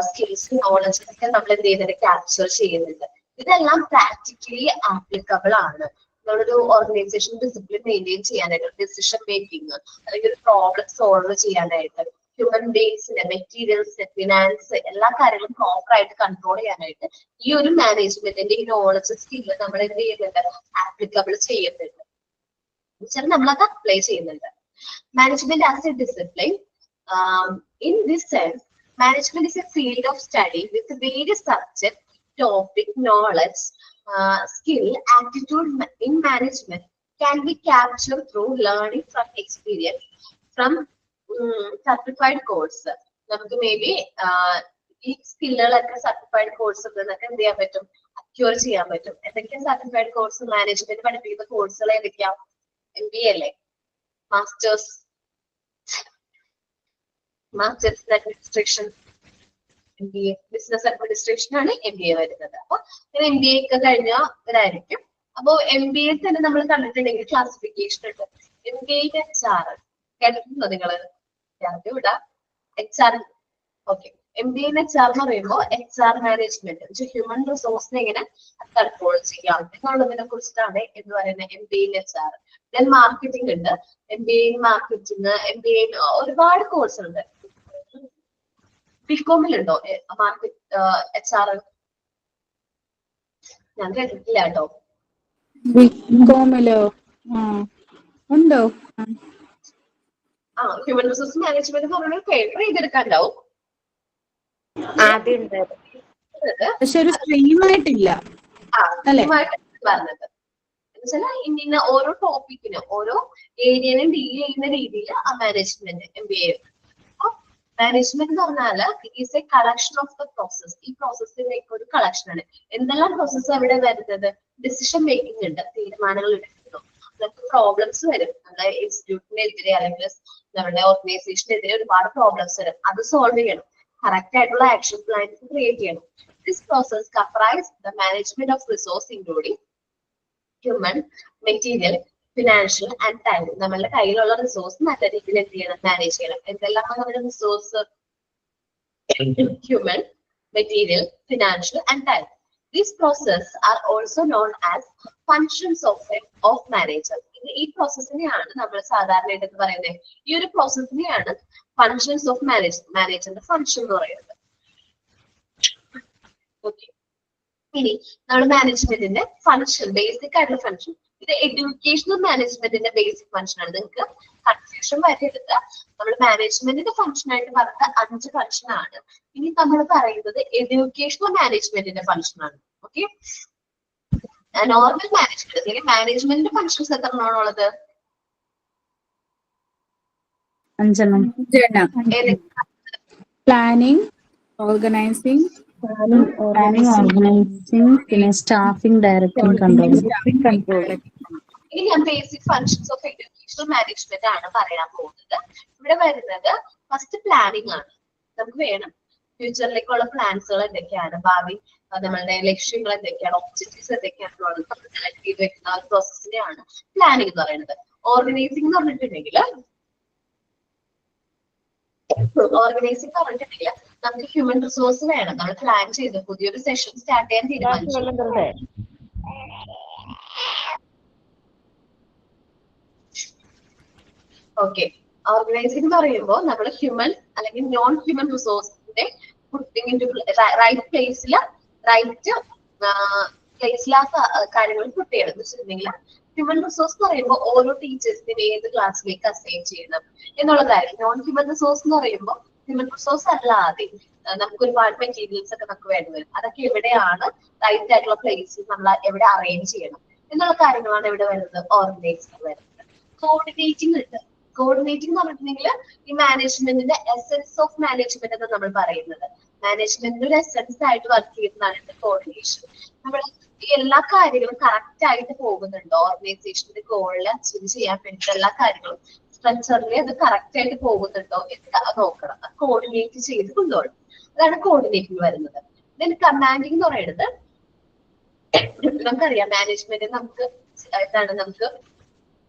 സ്കിൽസ് നോളജ് ഒക്കെ നമ്മൾ എന്ത് ചെയ്യുന്നുണ്ട്? ക്യാപ്ചർ ചെയ്യുന്നുണ്ട്. ഇതെല്ലാം പ്രാക്ടിക്കലി ആപ്ലിക്കബിൾ ആണ്. നമ്മളൊരു ഓർഗനൈസേഷൻ ഡിസിപ്ലിൻ മെയിൻറ്റെയിൻ ചെയ്യാനായിട്ട്, ഡിസിഷൻ മേക്കിംഗ് അല്ലെങ്കിൽ ഒരു പ്രോബ്ലം സോൾവ് ചെയ്യാനായിട്ട്, ഹ്യൂമൻ ബീങ്സിന്റെ, മെറ്റീരിയൽസ്, ഫിനാൻസ് എല്ലാ കാര്യങ്ങളും പ്രോപ്പർ ആയിട്ട് കൺട്രോൾ ചെയ്യാനായിട്ട് ഈ ഒരു മാനേജ്മെന്റിന്റെ ഈ നോളജ് സ്കില്ല് നമ്മൾ എന്ത് ചെയ്യുന്നുണ്ട്? ആപ്ലിക്കബിൾ ചെയ്യുന്നുണ്ട്. എന്നുവെച്ചാൽ നമ്മളത് അപ്ലൈ ചെയ്യുന്നുണ്ട്. Management as A discipline. In this sense, management is A field of study with various subject, topic, knowledge, skill, attitude in management can be captured through learning from experience from certified course. നമുക്ക് may be ഈ സ്കില്ലുകളൊക്കെ certified course എന്നൊക്കെ എന്ത് ചെയ്യാൻ പറ്റും? Acquire ചെയ്യാൻ പറ്റും. എന്തൊക്കെയാണ് certified course? Management പഠിപ്പിക്കുന്ന കോഴ്സുകൾ ഏതൊക്കെയാ? MBA അല്ലേ? Masters in administration, MBA business administration ആണ് MBA വരുന്നത്. അപ്പൊ MBA ഒക്കെ കഴിഞ്ഞ ഇതായിരിക്കും. അപ്പൊ MBA തന്നെ നമ്മൾ കണ്ടിട്ടുണ്ടെങ്കിൽ ക്ലാസിഫിക്കേഷൻ ഉണ്ട്. MBA HR കേട്ടിട്ടുണ്ടോ നിങ്ങള്? വിടാം HR. ഓക്കെ, MBA-HR എന്ന് പറയുമ്പോൾ HR മാനേജ്മെന്റ്, ഹ്യൂമൻ റിസോഴ്സിനെ എങ്ങനെ കൺട്രോൾ ചെയ്യാം എന്നുള്ളതിനെ കുറിച്ചിട്ടാണ് എന്ന് പറയുന്നത് MBA-HR. ദെൻ മാർക്കറ്റിംഗ് ഉണ്ട്, MBA മാർക്കറ്റിംഗ്, MBA ഒരുപാട് കോഴ്സ് ഉണ്ട്. ബികോമിലുണ്ടോ മാർക്കറ്റ് HR? ഞാൻ കേട്ടിട്ടില്ല കേട്ടോ. ബികോമിലോ ഉണ്ടോ? ഹ്യൂമൻ റിസോഴ്സ് മാനേജ്മെന്റ് എന്ന് പറഞ്ഞാൽ പേപ്പർ ചെയ്തെടുക്കാണ്ടാവും. പക്ഷെ ഒരു സ്ട്രീം ആയിട്ടില്ല അല്ലേ പറഞ്ഞത് എന്നുവെച്ചാൽ ഇന്ന ഓരോ ടോപ്പിക്കിനും ഓരോ ഏരിയനും ഡീൽ ചെയ്യുന്ന രീതിയിൽ ആ മാനേജ്മെന്റ് MBA. മാനേജ്മെന്റ് എന്ന് പറഞ്ഞാല് is A collection of the process. ഈ പ്രോസസ്സിന്റെ ഒരു കളക്ഷൻ ആണ്. എന്തെല്ലാം പ്രോസസ്സ് അവിടെ വരുന്നത്? ഡിസിഷൻ മേക്കിംഗ് ഉണ്ട്, തീരുമാനങ്ങൾ എടുക്കുന്നു, നമുക്ക് പ്രോബ്ലംസ് വരും, നമ്മുടെ ഇൻസ്റ്റിറ്റ്യൂട്ടിനെതിരെ അല്ലെങ്കിൽ നമ്മുടെ ഓർഗനൈസേഷനെതിരെ ഒരുപാട് പ്രോബ്ലംസ് വരും, അത് സോൾവ് ചെയ്യണം, കറക്റ്റ് ആയിട്ടുള്ള ആക്ഷൻ പ്ലാൻസ് ക്രിയേറ്റ് ചെയ്യണം. This process comprise the management of resource including human, material, financial and time. നമ്മളുടെ കയ്യിലുള്ള റിസോഴ്സ് നല്ല രീതിയിൽ എന്ത് ചെയ്യണം? മാനേജ് ചെയ്യണം. എന്തെല്ലാമാണ് നമ്മുടെ resource? Human, material, financial and time. These processes are also known as functions of manager. ഈ പ്രോസസ്സിനെയാണ് നമ്മൾ സാധാരണയായിട്ട് എന്ന് പറയുന്നത്. ഈ ഒരു പ്രോസസ്സിനെയാണ് ഫങ്ഷൻസ് ഓഫ് മാനേജറിന്റെ ഫങ്ഷൻ എന്ന് പറയുന്നത്. ഓക്കെ, ഇനി നമ്മൾ മാനേജ്മെന്റിന്റെ ഫങ്ഷൻ, ബേസിക് ആയിട്ടുള്ള ഫങ്ഷൻ, ഇത് എഡ്യൂക്കേഷണൽ മാനേജ്മെന്റിന്റെ ബേസിക് ഫങ്ഷൻ ആണ്. നിങ്ങൾക്ക് കൺഫ്യൂഷൻ വരരുത്. നമ്മൾ മാനേജ്മെന്റിന്റെ ഫങ്ഷൻ ആയിട്ട് പറഞ്ഞ 5 ഫങ്ഷൻ ആണ്. ഇനി നമ്മൾ പറയുന്നത് എഡ്യൂക്കേഷണൽ മാനേജ്മെന്റിന്റെ ഫങ്ഷൻ ആണ്. ഓക്കെ, നോർമൽ മാനേജ്മെന്റ് അല്ലെങ്കിൽ മാനേജ്മെന്റിന്റെ ഫങ്ഷൻസ് എത്രയാണുള്ളത്? 5. പ്ലാനിങ്, ഓർഗനൈസിംഗ്, പിന്നെ സ്റ്റാഫിംഗ്, ഡയറക്ടിംഗ്, കൺട്രോൾ. ഇനി ഞാൻ basic functions of educational management ആണ് പറയാൻ പോകുന്നത്. ഇവിടെ വരുന്നത് ഫസ്റ്റ് പ്ലാനിങ് ആണ്. നമുക്ക് വേണം ഫ്യൂച്ചറിലേക്കുള്ള പ്ലാൻസുകൾ എന്തൊക്കെയാണ്, ഭാവി നമ്മളുടെ ലക്ഷ്യങ്ങൾ എന്തൊക്കെയാണ്, ഒബ്ജക്റ്റീവ്സ് എന്തൊക്കെയാണെന്നുള്ളത് നമ്മൾ സെലക്ട് ചെയ്ത് വെക്കുന്ന ഒരു പ്രോസസ്സിനെയാണ് പ്ലാനിങ് എന്ന് പറയുന്നത്. ഓർഗനൈസിംഗ് എന്ന് പറഞ്ഞിട്ടുണ്ടെങ്കിൽ നമുക്ക് ഹ്യൂമൻ റിസോഴ്സ് വേണം. നമ്മൾ പ്ലാൻ ചെയ്ത് പുതിയൊരു സെഷൻ സ്റ്റാർട്ട് ചെയ്യാൻ തീരുമാനിച്ചു. ഓക്കെ, ഓർഗനൈസിംഗ് എന്ന് പറയുമ്പോൾ നമ്മൾ ഹ്യൂമൻ അല്ലെങ്കിൽ നോൺ ഹ്യൂമൻ റിസോഴ്സിന്റെ റൈറ്റ് പ്ലേസിൽ ആ കാര്യങ്ങൾ പുട്ട് ചെയ്യണം. എന്ന് വെച്ചിട്ടുണ്ടെങ്കിൽ ഹ്യൂമൻ റിസോഴ്സ് എന്ന് പറയുമ്പോൾ ഓരോ ടീച്ചേഴ്സിനെ ഏത് ക്ലാസ്സിലേക്ക് അസൈൻ ചെയ്യണം എന്നുള്ള കാര്യം. നോൺ ഹ്യൂമൻ റിസോഴ്സ് എന്ന് പറയുമ്പോൾ ഹ്യൂമൻ റിസോഴ്സ് അല്ലാതെ നമുക്ക് ഒരുപാട് മെറ്റീരിയൽസ് ഒക്കെ നമുക്ക് വേണ്ടി വരും. അതൊക്കെ എവിടെയാണ് റൈറ്റ് ആയിട്ടുള്ള പ്ലേസിൽ നമ്മൾ എവിടെ അറേഞ്ച് ചെയ്യണം എന്നുള്ള കാര്യങ്ങളാണ് ഇവിടെ വരുന്നത്, ഓർഗനൈസിംഗ് വരുന്നത്. കോർഡിനേറ്റിംഗ് ഉണ്ട്. കോർഡിനേറ്റിംഗ് എന്ന് പറഞ്ഞിട്ടുണ്ടെങ്കിൽ ഈ മാനേജ്മെന്റിന്റെ എസെൻസ് ഓഫ് മാനേജ്മെന്റ് എന്ന് നമ്മൾ പറയുന്നത്. മാനേജ്മെന്റിന്റെ ഒരു എസെൻസ് ആയിട്ട് വർക്ക് ചെയ്യുന്നതാണ് കോർഡിനേഷൻ. നമ്മൾ ഈ എല്ലാ കാര്യങ്ങളും കറക്റ്റ് ആയിട്ട് പോകുന്നുണ്ടോ, ഓർഗനൈസേഷന്റെ ഗോളിൽ അച്ചീവ് ചെയ്യാൻ വേണ്ടിയിട്ട് എല്ലാ കാര്യങ്ങളും സ്ട്രക്ചറിൽ അത് കറക്റ്റ് ആയിട്ട് പോകുന്നുണ്ടോ എന്ന് നോക്കണം. കോർഡിനേറ്റ് ചെയ്ത് കൊണ്ടുപോകണം. അതാണ് കോർഡിനേറ്റിംഗ് വരുന്നത്. ദെൻ കമാൻഡിംഗ് എന്ന് പറയുന്നത് നമുക്കറിയാം മാനേജ്മെന്റ് നമുക്ക്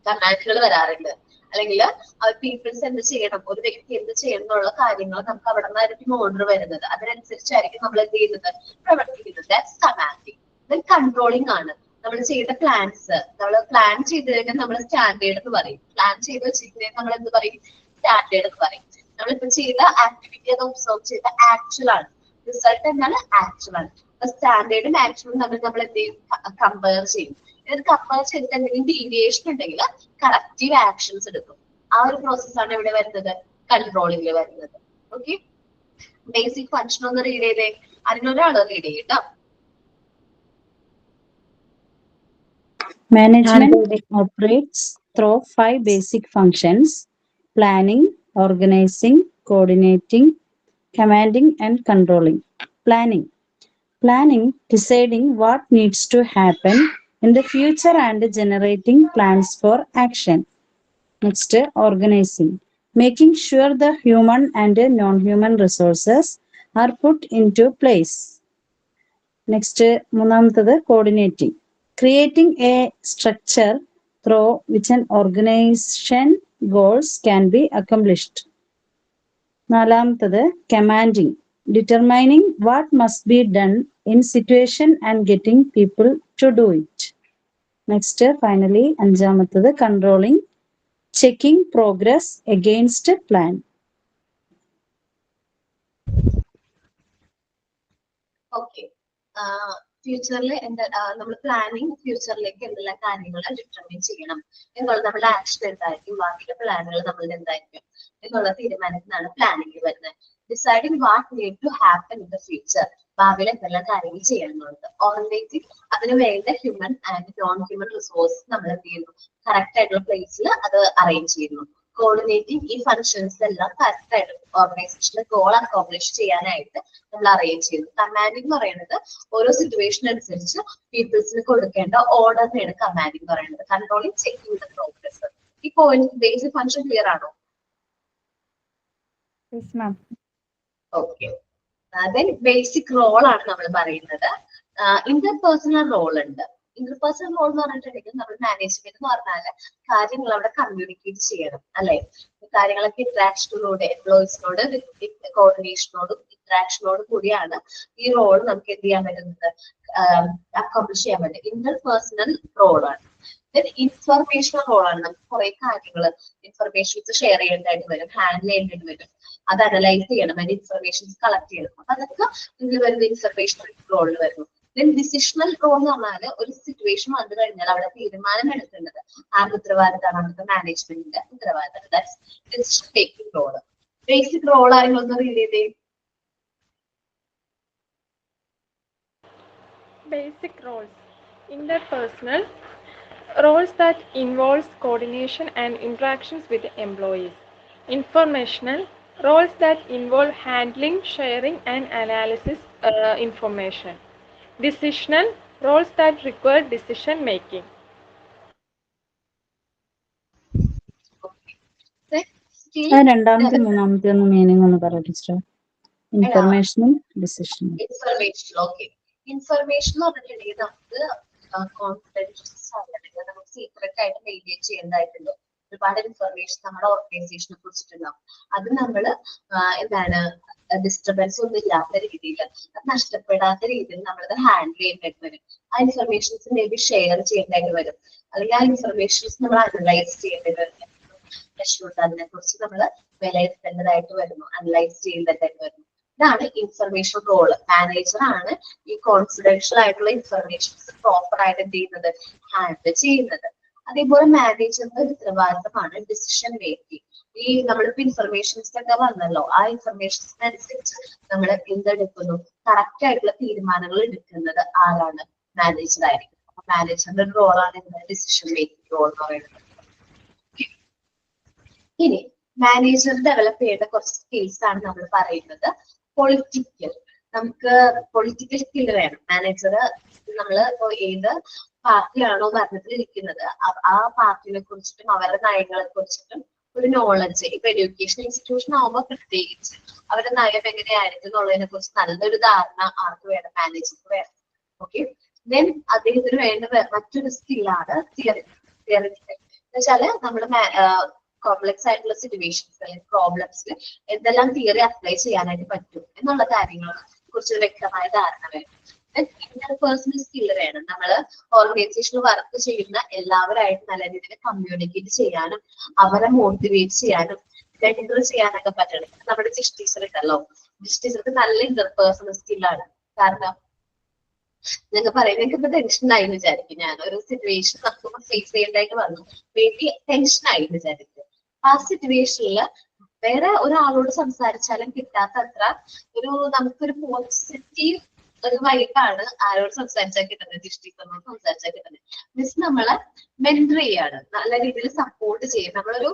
കമാൻഡുകൾ വരാറുണ്ട്. അല്ലെങ്കിൽ പീപ്പിൾസ് എന്ത് ചെയ്യണം, ഒരു വ്യക്തി എന്ത് ചെയ്യണം എന്നുള്ള കാര്യങ്ങൾ നമുക്ക് അവിടെ നിന്നായിരിക്കും ഓർഡർ വരുന്നത്. അതിനനുസരിച്ചായിരിക്കും നമ്മൾ എന്ത് ചെയ്യുന്നത്, പ്രവർത്തിക്കുന്നത്. That's commanding. ദെൻ കൺട്രോളിംഗ് ആണ്. നമ്മൾ ചെയ്ത പ്ലാൻസ്, നമ്മൾ പ്ലാൻ ചെയ്ത് കഴിഞ്ഞാൽ നമ്മൾ സ്റ്റാൻഡേർഡ് എന്ന് പറയും. പ്ലാൻ ചെയ്ത് വെച്ചിട്ടുണ്ടെങ്കിൽ നമ്മൾ എന്ത് പറയും, സ്റ്റാൻഡേർഡ് എന്ന് പറയും. നമ്മളിപ്പോ ചെയ്ത ആക്ടിവിറ്റി അത് ഒബ്സർവ് ചെയ്ത ആക്ച്വൽ ആണ്. റിസൾട്ട് എന്താണ്, ആക്ച്വൽ ആണ്. സ്റ്റാൻഡേർഡും ആക്ച്വലും തമ്മിൽ നമ്മൾ എന്ത് ചെയ്യും, കമ്പയർ ചെയ്യും. ഇത് കമ്പയർ ചെയ്തിട്ട് എന്തെങ്കിലും ഡീവിയേഷൻ ഉണ്ടെങ്കിൽ കറക്റ്റീവ് ആക്ഷൻസ് എടുക്കും. ആ ഒരു പ്രോസസ്സാണ് ഇവിടെ വരുന്നത്, കൺട്രോളിംഗിൽ വരുന്നത്. ഓക്കെ, ബേസിക് ഫങ്ഷൻ ഒന്ന് റീഡ് ചെയ്തേ. അതിനൊരാൾ റീഡ് ചെയ്യട്ടോ. Management operates through 5 basic functions: planning, organizing, coordinating, commanding, and controlling. Planning. Planning, deciding what needs to happen in the future and generating plans for action. Next, organizing. Making sure the human and non-human resources are put into place. Next, മൂന്നാമത്തത് coordinating. Creating a structure through which an organization goals can be accomplished. നാലാമത്തത് commanding. determining what must be done in situation and getting people to do it. Next, finally, അഞ്ചാമത്തത് controlling, checking progress against plan. Okay, ഫ്യൂച്ചറിൽ എന്താ നമ്മൾ planning, ഫ്യൂച്ചറിലേക്ക് എന്തെല്ലാം കാര്യങ്ങൾ determine ചെയ്യണം എന്നുള്ളത് നമ്മുടെ ആക്ഷൻ എന്തായിരിക്കും, ബാക്കിയുള്ള പ്ലാനുകൾ നമ്മളുടെ എന്തായിരിക്കും എന്നുള്ള തീരുമാനത്തിനാണ് പ്ലാനിങ് വരുന്നത്. Deciding what need to happen in the future, ഭാവിയിൽ എന്തെല്ലാം കാര്യങ്ങൾ ചെയ്യണമെന്നുള്ളത്. ഓൾറെഡി അതിന് വേണ്ട human and non human resource നമ്മൾ എന്ത് ചെയ്യുന്നു, കറക്റ്റ് ആയിട്ടുള്ള പ്ലേസിൽ അത് അറേഞ്ച് ചെയ്യുന്നു. കോർഡിനേറ്റിംഗ് ഈ ഫങ്ഷൻസ് എല്ലാം കറക്റ്റ് ആയിട്ട് ഓർഗനൈസേഷന്റെ ഗോൾ അക്കോംപ്ലിഷ് ചെയ്യാനായിട്ട് നമ്മൾ അറേഞ്ച് ചെയ്യുന്നു. കമാൻഡിംഗ് എന്ന് പറയുന്നത് ഓരോ സിറ്റുവേഷൻ അനുസരിച്ച് പീപ്പിൾസിന് കൊടുക്കേണ്ട ഓർഡറിനെയാണ് കമാൻഡിംഗ് പറയുന്നത്. Controlling, checking the progress. ഈ പോയിന്റ് ബേസിക് ഫങ്ഷൻ ക്ലിയർ ആണോ? ഓക്കെ, ദെൻ ബേസിക് റോൾ ആണ് നമ്മൾ പറയുന്നത്. ഇന്റർപേഴ്സണൽ റോൾ ഉണ്ട്. ഇന്റർപേഴ്സണൽ റോൾ എന്ന് പറഞ്ഞിട്ടുണ്ടെങ്കിൽ നമ്മൾ മാനേജ്മെന്റ് എന്ന് പറഞ്ഞാൽ കാര്യങ്ങൾ അവിടെ കമ്മ്യൂണിക്കേറ്റ് ചെയ്യണം, അല്ലെ? കാര്യങ്ങളൊക്കെ ഇന്ററാക്ഷനിലൂടെ, എംപ്ലോയീസിനോട് കോർഡിനേഷനോടും ഇന്ററാക്ഷനോടും കൂടിയാണ് ഈ റോൾ നമുക്ക് എന്ത് ചെയ്യാൻ പറ്റുന്നത്, അക്കോംപ്ലിഷ് ചെയ്യാൻ പറ്റും. ഇന്റർപേഴ്സണൽ റോളാണ്. ദെൻ ഇൻഫർമേഷണൽ റോളാണ്. നമുക്ക് കുറെ കാര്യങ്ങൾ ഇൻഫർമേഷൻസ് ഷെയർ ചെയ്യേണ്ടതായിട്ട് വരും, ഹാൻഡിൽ ചെയ്യേണ്ടതായിട്ട് വരും, അത് അനലൈസ് ചെയ്യണം, അതിന്റെ ഇൻഫർമേഷൻസ് കളക്ട് ചെയ്യണം. അപ്പൊ അതൊക്കെ ഇതിൽ വരുന്ന ഇൻഫർമേഷണൽ റോളിൽ വരുന്നു. ദെൻ ഡിസിഷണൽ റോൾ എന്ന് പറഞ്ഞാൽ ഒരു സിറ്റുവേഷൻ വന്നു കഴിഞ്ഞാൽ അവിടെ തീരുമാനം എടുക്കേണ്ടത് ആരുടെ ഉത്തരവാദിത്തമാണ്, അവിടുത്തെ മാനേജ്മെന്റിന്റെ ഉത്തരവാദിത്തമാണ്. That's decision taking role. Basic role ആയിരുന്നു റീഡ് ചെയ്തേ. Basic roles. Interpersonal. Roles that involves coordination and interactions with employees. Informational. Roles that involve handling, sharing and analysis information. Decisional. Roles that require decision making. രണ്ടാമത്തെ മൂന്നാമത്തെ ഒന്ന് meaning ഒന്ന് പറയാം teacher. ഇൻഫർമേഷനും ഡിസിഷനും. Information, okay. Information എന്ന് പറഞ്ഞിട്ടുണ്ടെങ്കിൽ നമുക്ക് കോൺഫിഡൻഷ്യസ് ആയിട്ട് നമുക്ക് സീക്രട്ട് ആയിട്ട് മെയിൻറ്റെയിൻ ചെയ്യേണ്ടതായിട്ടുണ്ട്. ഒരുപാട് ഇൻഫർമേഷൻ നമ്മുടെ ഓർഗനൈസേഷനെ കുറിച്ചിട്ടുണ്ടാവും. അത് നമ്മൾ എന്താണ് ഡിസ്റ്റർബൻസ് ഒന്നും ഇല്ലാത്ത രീതിയിൽ, അത് നഷ്ടപ്പെടാത്ത രീതിയിൽ നമ്മളത് ഹാൻഡിൽ ചെയ്യേണ്ടതായിട്ട് വരും. ആ ഇൻഫർമേഷൻസ് മേ ബി ഷെയർ ചെയ്യേണ്ടതായിട്ട് വരും, അല്ലെങ്കിൽ ആ ഇൻഫർമേഷൻസ് നമ്മൾ അനലൈസ് ചെയ്യേണ്ടി വരും. അതിനെ കുറിച്ച് നമ്മൾ വിലയിരുത്തേണ്ടതായിട്ട് വരുന്നു, അനലൈസ് ചെയ്യേണ്ടതായിട്ട് വരുന്നു. ഇതാണ് ഇൻഫർമേഷൻ റോള്. മാനേജർ ആണ് ഈ കോൺഫിഡൻഷ്യൽ ആയിട്ടുള്ള ഇൻഫർമേഷൻസ് പ്രോപ്പർ ആയിട്ട് എന്ത് ചെയ്യുന്നത്, ഹാൻഡിൽ ചെയ്യുന്നത്. അതേപോലെ മാനേജറിന്റെ ഉത്തരവാദിത്തമാണ് ഡിസിഷൻ മേക്കിംഗ്. ഈ നമ്മളിപ്പോ ഇൻഫർമേഷൻസ് ഒക്കെ വന്നല്ലോ, ആ ഇൻഫർമേഷൻസിനനുസരിച്ച് നമ്മൾ എന്തെടുക്കുന്നു, കറക്റ്റ് ആയിട്ടുള്ള തീരുമാനങ്ങൾ എടുക്കുന്നത് ആരാണ്, മാനേജർ ആയിരിക്കും. അപ്പൊ മാനേജറിന്റെ ഒരു റോളാണ് ഡിസിഷൻ മേക്കിംഗ് റോൾ എന്ന് പറയുന്നത്. ഇനി മാനേജർ ഡെവലപ്പ് ചെയ്യേണ്ട കുറച്ച് സ്കിൽസ് ആണ് നമ്മൾ പറയുന്നത്. പൊളിറ്റിക്കൽ, നമുക്ക് പൊളിറ്റിക്കൽ സ്കിൽ വേണം. മാനേജർ നമ്മൾ ഇപ്പോ ഏത് പാർട്ടിയാണോ ഭരണത്തിൽ ഇരിക്കുന്നത് ആ പാർട്ടിനെ കുറിച്ചിട്ടും അവരുടെ നയങ്ങളെ കുറിച്ചിട്ടും ഒരു നോളജ്, ഇപ്പൊ എഡ്യൂക്കേഷൻ ഇൻസ്റ്റിറ്റ്യൂഷൻ ആവുമ്പോൾ പ്രത്യേകിച്ച് അവരുടെ നയം എങ്ങനെയായിരിക്കും എന്നുള്ളതിനെ കുറിച്ച് നല്ലൊരു ധാരണ ആർക്ക് വേണം, മാനേജർക്ക് വേണം. ഓക്കെ, ദെൻ അദ്ദേഹത്തിന് വേണ്ട മറ്റൊരു സ്കില്ലാണ് തിയറിറ്റിക്കൽ. എന്ന് വെച്ചാല് നമ്മുടെ കോംപ്ലക്സ് ആയിട്ടുള്ള സിറ്റുവേഷൻസ് അല്ലെങ്കിൽ പ്രോബ്ലംസിൽ എന്തെല്ലാം തിയറി അപ്ലൈ ചെയ്യാനായിട്ട് പറ്റും എന്നുള്ള കാര്യങ്ങളെ കുറിച്ച് വ്യക്തമായ ധാരണ വേണം. ഇന്റർപേഴ്സണൽ സ്കില്ല് വേണം. നമ്മൾ ഓർഗനൈസേഷനിൽ വർക്ക് ചെയ്യുന്ന എല്ലാവരായിട്ട് നല്ല രീതിയിൽ കമ്മ്യൂണിക്കേറ്റ് ചെയ്യാനും അവരെ മോട്ടിവേറ്റ് ചെയ്യാനും മെന്റർ ചെയ്യാനൊക്കെ പറ്റണം. നമ്മുടെ ജിഷ് ടീച്ചർ ഉണ്ടല്ലോ, ജിഷ് ടീച്ചർക്ക് നല്ല ഇന്റർപേഴ്സണൽ സ്കില്ലാണ്. കാരണം ഞങ്ങൾക്ക് പറയാം, നിങ്ങൾക്ക് ഇപ്പൊ ടെൻഷൻ ആയി വിചാരിക്കും, ഞാൻ ഒരു സിറ്റുവേഷൻ നമുക്ക് ഫേസ് ചെയ്യേണ്ടതായിട്ട് വന്നു, വേണ്ടി ടെൻഷൻ ആയി വിചാരിക്കും. ആ സിറ്റുവേഷനിൽ വേറെ ഒരാളോട് സംസാരിച്ചാലും കിട്ടാത്ത അത്ര ഒരു നമുക്കൊരു പോസിറ്റീവ് ഒരു വൈബാണ് ആരോട് സംസാരിച്ചാൽ കിട്ടുന്നത്, ജിഷ്ടീകരണോട് സംസാരിച്ചാൽ കിട്ടുന്നത്. മീൻസ് നമ്മളെ മെന്റർ ചെയ്യാണ്, നല്ല രീതിയിൽ സപ്പോർട്ട് ചെയ്യും. നമ്മളൊരു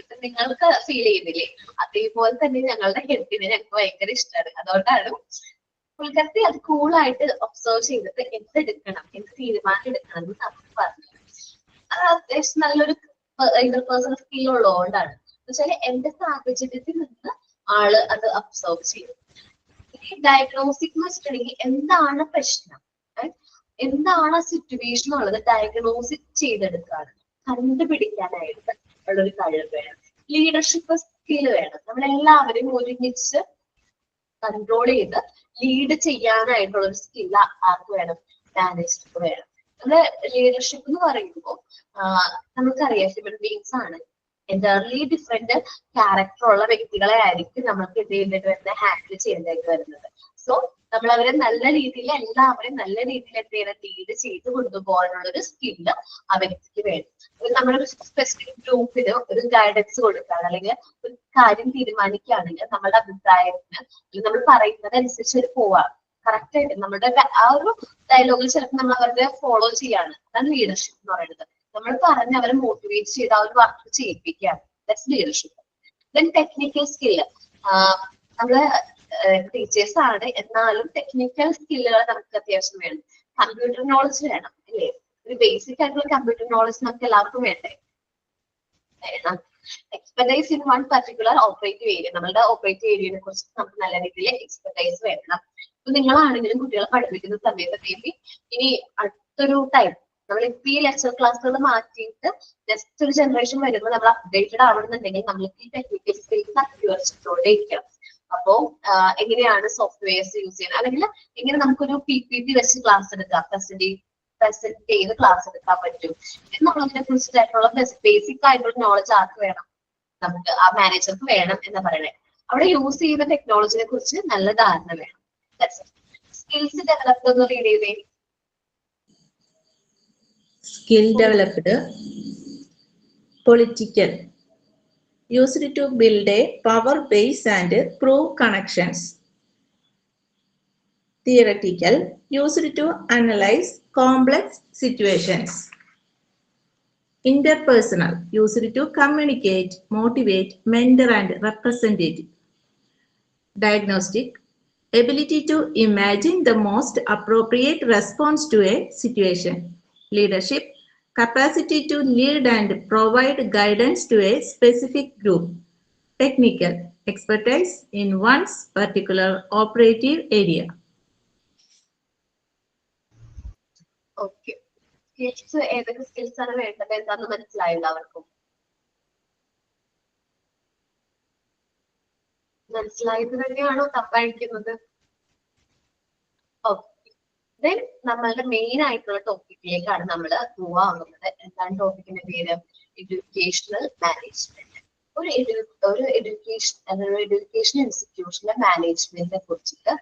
ഇപ്പൊ നിങ്ങൾക്ക് ഫീൽ ചെയ്യുന്നില്ലേ, അതേപോലെ തന്നെ ഞങ്ങളുടെ ഹെൽത്തിന് ഞങ്ങൾക്ക് ഭയങ്കര ഇഷ്ടമാണ്. അതുകൊണ്ടാണ് പുള്ളിക്കാരത്തി അത് കൂളായിട്ട് ഒബ്സർവ് ചെയ്തിട്ട് എന്തെടുക്കണം, എന്ത് തീരുമാനം എടുക്കണം എന്ന് നമുക്ക് പറഞ്ഞു. അത് അത്യാവശ്യം നല്ലൊരു ഇന്റർപേഴ്സണൽ സ്കിൽ ഉള്ളതുകൊണ്ടാണ്. എന്നുവെച്ചാൽ എന്റെ സാഹചര്യത്തിൽ നിന്ന് ആള് അത് ഒബ്സർവ് ചെയ്യും. ഡയഗ്നോസിക് എന്ന് വെച്ചിട്ടുണ്ടെങ്കിൽ എന്താണ് പ്രശ്നം, എന്താണ് ആ സിറ്റുവേഷൻ ഉള്ളത് ഡയഗ്നോസിക് ചെയ്തെടുക്കാണ്, കണ്ടുപിടിക്കാനായിട്ട് ഉള്ളൊരു കഴിവ് വേണം. ലീഡർഷിപ്പ് സ്കിൽ വേണം. നമ്മളെല്ലാവരും ഒരുമിച്ച് കൺട്രോൾ ചെയ്ത് ലീഡ് ചെയ്യാനായിട്ടുള്ള ഒരു സ്കിൽ ആർക്ക് വേണം? മാനേജർക്ക് വേണം. നമ്മുടെ ലീഡർഷിപ്പ് എന്ന് പറയുമ്പോൾ നമുക്കറിയാം ഹ്യൂമൻ ബീങ്സ് ആണ്, എൻറ്റയർലി ഡിഫറെന്റ് ക്യാരക്ടർ ഉള്ള വ്യക്തികളെ ആയിരിക്കും നമുക്ക് എന്ത് ചെയ്യേണ്ടത് വരുന്നത്? ഹാൻഡിൽ ചെയ്യേണ്ടതായിട്ട് വരുന്നത്. സോ നമ്മൾ അവരെ നല്ല രീതിയിൽ, എല്ലാവരെയും നല്ല രീതിയിൽ എന്ത് ചെയ്യണം? ലീഡ് ചെയ്ത് കൊണ്ടുപോകാനുള്ള ഒരു സ്കില്ല് ആ വ്യക്തിക്ക് വേണം. നമ്മളൊരു സ്പെസിഫിക് ഗ്രൂപ്പിന് ഒരു ഗൈഡൻസ് കൊടുക്കുകയാണ്, അല്ലെങ്കിൽ ഒരു കാര്യം തീരുമാനിക്കുകയാണെങ്കിൽ നമ്മുടെ അഭിപ്രായത്തിന് അല്ലെങ്കിൽ നമ്മൾ പറയുന്നത് അനുസരിച്ച് ഒരു പോവാണ്. കറക്റ്റ് ആയിട്ട് നമ്മുടെ ആ ഒരു ഡയലോഗിൽ ചിലപ്പോൾ നമ്മൾ അവരുടെ ഫോളോ ചെയ്യാണ്. അതാണ് ലീഡർഷിപ്പ് എന്ന് പറയുന്നത്. നമ്മൾ പറഞ്ഞ് അവരെ മോട്ടിവേറ്റ് ചെയ്ത് ആ ഒരു വർക്ക് ചെയ്യിപ്പിക്കുകയാണ്. That's leadership. Then technical skill. നമ്മള് ടീച്ചേഴ്സ് ആണ്, എന്നാലും ടെക്നിക്കൽ സ്കില്ലുകൾ നമുക്ക് അത്യാവശ്യം വേണം. കമ്പ്യൂട്ടർ നോളജ് വേണം അല്ലേ? ഒരു ബേസിക് ആയിട്ടുള്ള കമ്പ്യൂട്ടർ നോളജ് നമുക്ക് എല്ലാവർക്കും വേണ്ടേ? Expertise in one particular operative area. നമ്മുടെ ഓപ്പറേറ്റീവ് ഏരിയയെ കുറിച്ച് നമുക്ക് നല്ല രീതിയിൽ എക്സ്പെർട്ടൈസ് വേണം. ഇപ്പൊ നിങ്ങളാണെങ്കിലും കുട്ടികളെ പഠിപ്പിക്കുന്ന സമയത്ത് മേബി ഇനി അടുത്തൊരു ടൈം നമ്മളിപ്പോ ഈ ലെക്ചർ ക്ലാസ്സുകൾ മാറ്റിയിട്ട് നെക്സ്റ്റ് ഒരു ജനറേഷൻ വരുമ്പോൾ നമ്മൾ അപ്ഡേറ്റഡ് ആവണമെന്നുണ്ടെങ്കിൽ നമ്മൾക്ക് ഈ ടെക്നിക്കൽ സ്കിൽസ് അക്യൂർച്ചോടെ ഇരിക്കണം. അപ്പോ എങ്ങനെയാണ് സോഫ്റ്റ്വെയർസ് യൂസ് ചെയ്യുന്നത്, അല്ലെങ്കിൽ എങ്ങനെ നമുക്കൊരു PPT വെച്ച് ക്ലാസ് എടുക്കാം, പ്രസന്റ് ചെയ്ത് ക്ലാസ് എടുക്കാൻ പറ്റും എന്നുള്ളതിനെ കുറിച്ചിട്ടായിട്ടുള്ള ബേസിക് ആയിട്ടുള്ള നോളജ് ആർക്ക് വേണം? നമുക്ക് ആ മാനേജർക്ക് വേണം എന്ന് പറയണേ. അവിടെ യൂസ് ചെയ്യുന്ന ടെക്നോളജിനെ കുറിച്ച് നല്ല ധാരണ വേണം. സ്കിൽസ് ഡെവലപ്ഡ് ഒന്ന് റീഡ് ചെയ്തേ. Skill developed, political, used to build a power base and prove connections. Theoretical, used to analyze complex situations. Interpersonal, used to communicate, motivate, mentor and represent it. Diagnostic, ability to imagine the most appropriate response to a situation. Leadership, capacity to lead and provide guidance to a specific group. Technical, expertise in one's particular operative area. Okay, skills ഏതൊക്കെ skills ആണ് വേണ്ടത് എന്താന്ന് മനസ്സിലായില്ല? അവർക്കും മനസ്സിലായത് തന്നെയാണോ തപ്പഴിക്കുന്നത്? Okay, then നമ്മളുടെ main ആയിട്ടുള്ള ടോപ്പിക്കിലേക്കാണ് നമ്മൾ മൂവ് ആവുന്നത്. എന്താണ് ടോപ്പിക്കിന്റെ പേര്? Educational management. ഒരു എഡ്യൂക്കേഷൻ ഇൻസ്റ്റിറ്റ്യൂഷന്റെ മാനേജ്മെന്റിനെ കുറിച്ചിട്ട്